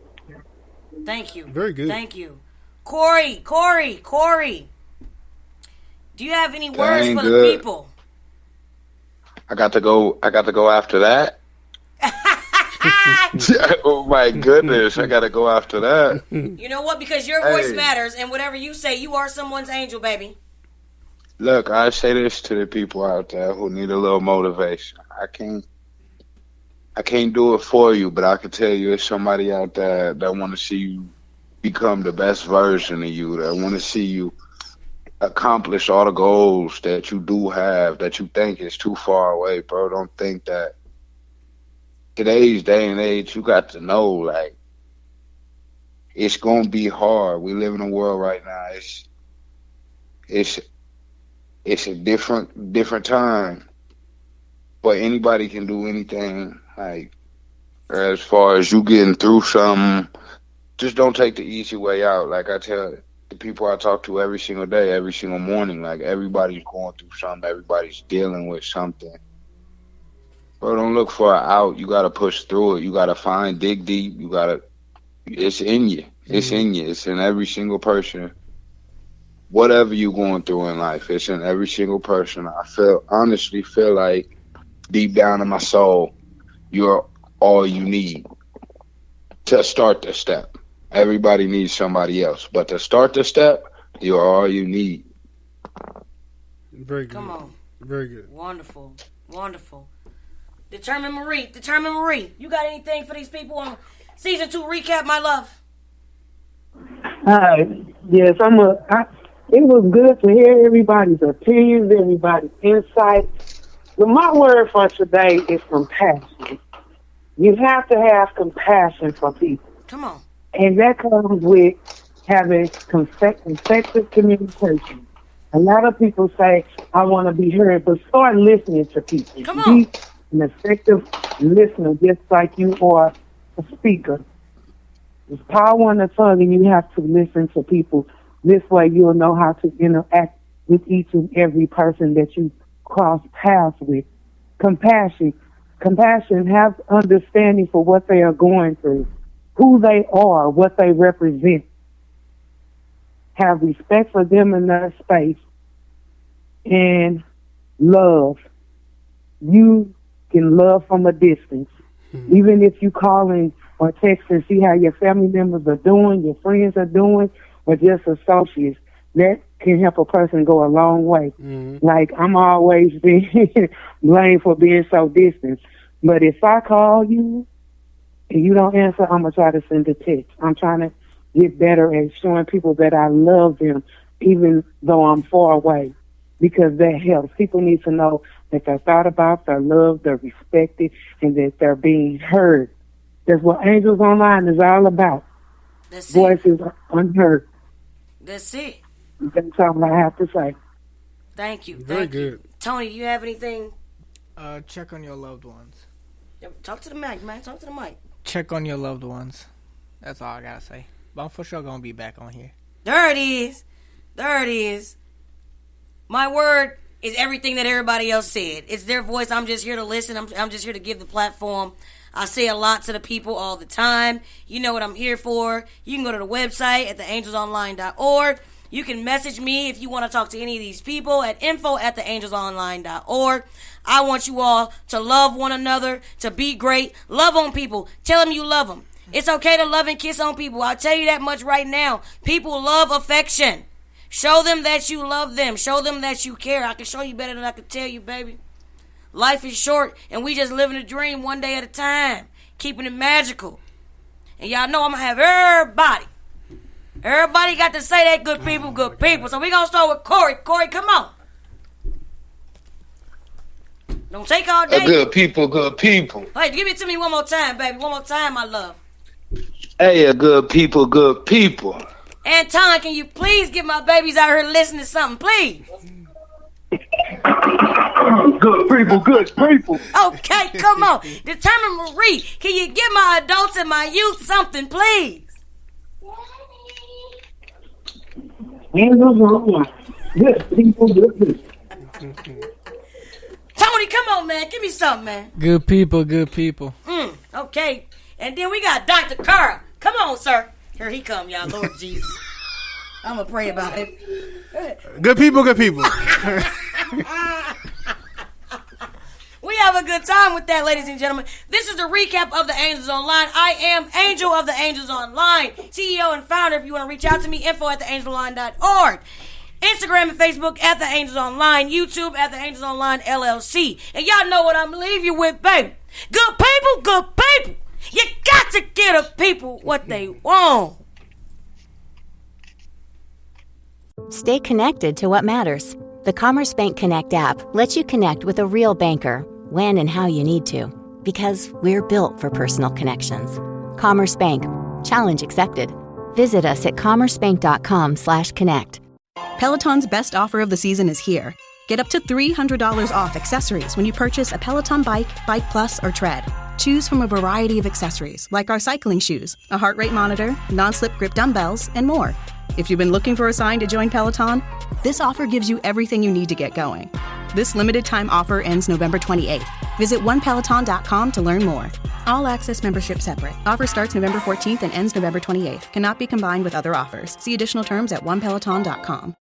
Thank you. Very good. Thank you. Corey. Do you have any words for the people? I got to go after that. Oh my goodness, I got to go after that. You know what? Because your voice matters, and whatever you say, you are someone's angel, baby. Look, I say this to the people out there who need a little motivation. I can't do it for you, but I can tell you there's somebody out there that want to see you become the best version of you, that want to see you accomplish all the goals that you do have, that you think is too far away, bro. Don't think that. Today's day and age, you got to know, like, it's going to be hard. We live in a world right now. It's a different time. But anybody can do anything. Like, as far as you getting through something, just don't take the easy way out. Like I tell the people I talk to every single day, every single morning, like, everybody's going through something. Everybody's dealing with something. Bro, don't look for an out. You got to push through it. You got to dig deep. It's in you. It's in you. It's in every single person. Whatever you're going through in life, it's in every single person. I honestly feel like deep down in my soul, you're all you need to start the step. Everybody needs somebody else. But to start the step, you are all you need. Very good. Come on. Very good. Wonderful. Wonderful. Determined Marie. You got anything for these people on season 2 recap, my love? Yes, it was good to hear everybody's opinions, everybody's insight. But my word for today is compassion. You have to have compassion for people. Come on. And that comes with having effective communication. A lot of people say, I want to be heard, but start listening to people. Come on. Be an effective listener, just like you are a speaker. There's power in the tongue, and you have to listen to people. This way you'll know how to interact with each and every person that you cross paths with. Compassion. Have understanding for what they are going through, who they are, what they represent. Have respect for them in their space. And love. You can love from a distance. Mm-hmm. Even if you calling or text and see how your family members are doing, your friends are doing, or just associates, that can help a person go a long way. Mm-hmm. Like, I'm always being blamed for being so distant. But if I call you and you don't answer, I'm going to try to send a text. I'm trying to get better at showing people that I love them, even though I'm far away, because that helps. People need to know that they're thought about, they're loved, they're respected, and that they're being heard. That's what Angels Online is all about. That's Voices unheard. That's it. That's all I have to say. Thank you. Very good. Tony, you have anything? Check on your loved ones. Talk to the mic, man. Talk to the mic. Check on your loved ones. That's all I gotta say. But I'm for sure gonna be back on here. There it is. My word is everything that everybody else said. It's their voice. I'm just here to listen. I'm just here to give the platform. I say a lot to the people all the time. You know what I'm here for. You can go to the website at theangelsonline.org. You can message me if you want to talk to any of these people at info@theangelsonline.org. I want you all to love one another, to be great. Love on people. Tell them you love them. It's okay to love and kiss on people. I'll tell you that much right now. People love affection. Show them that you love them. Show them that you care. I can show you better than I can tell you, baby. Life is short, and we just living a dream one day at a time, keeping it magical. And y'all know I'm going to have everybody. Everybody got to say that good people, good people. So we going to start with Corey. Corey, come on. Don't take all day. Good people, good people. Hey, give it to me one more time, baby. One more time, my love. Hey, good people, good people. Anton, can you please get my babies out here listening to something, please? Good people, good people. Okay, come on. Determined Marie, can you give my adults and my youth something, please? Good people, good people. Tony, come on, man. Give me something, man. Good people, good people. Okay. And then we got Dr. Carl. Come on, sir. Here he come, y'all. Lord Jesus. I'm going to pray about it. Good people, good people. We have a good time with that, ladies and gentlemen. This is the recap of the Angels Online. I am Angel of the Angels Online, CEO and founder. If you want to reach out to me, info@theangelsonline.org. Instagram and Facebook at The Angels Online. YouTube at The Angels Online LLC. And y'all know what I'm going to leave you with, baby. Good people, good people. You got to give the people what they want. Stay connected to what matters. The Commerce Bank Connect app lets you connect with a real banker when and how you need to, because we're built for personal connections. Commerce Bank. Challenge accepted. Visit us at commercebank.com/connect. Peloton's best offer of the season is here. Get up to $300 off accessories when you purchase a Peloton bike, Bike Plus, or Tread. Choose from a variety of accessories like our cycling shoes, a heart rate monitor, non-slip grip dumbbells, and more. If you've been looking for a sign to join Peloton, this offer gives you everything you need to get going. This limited time offer ends November 28th. Visit onepeloton.com to learn more. All access membership separate. Offer starts November 14th and ends November 28th. Cannot be combined with other offers. See additional terms at onepeloton.com.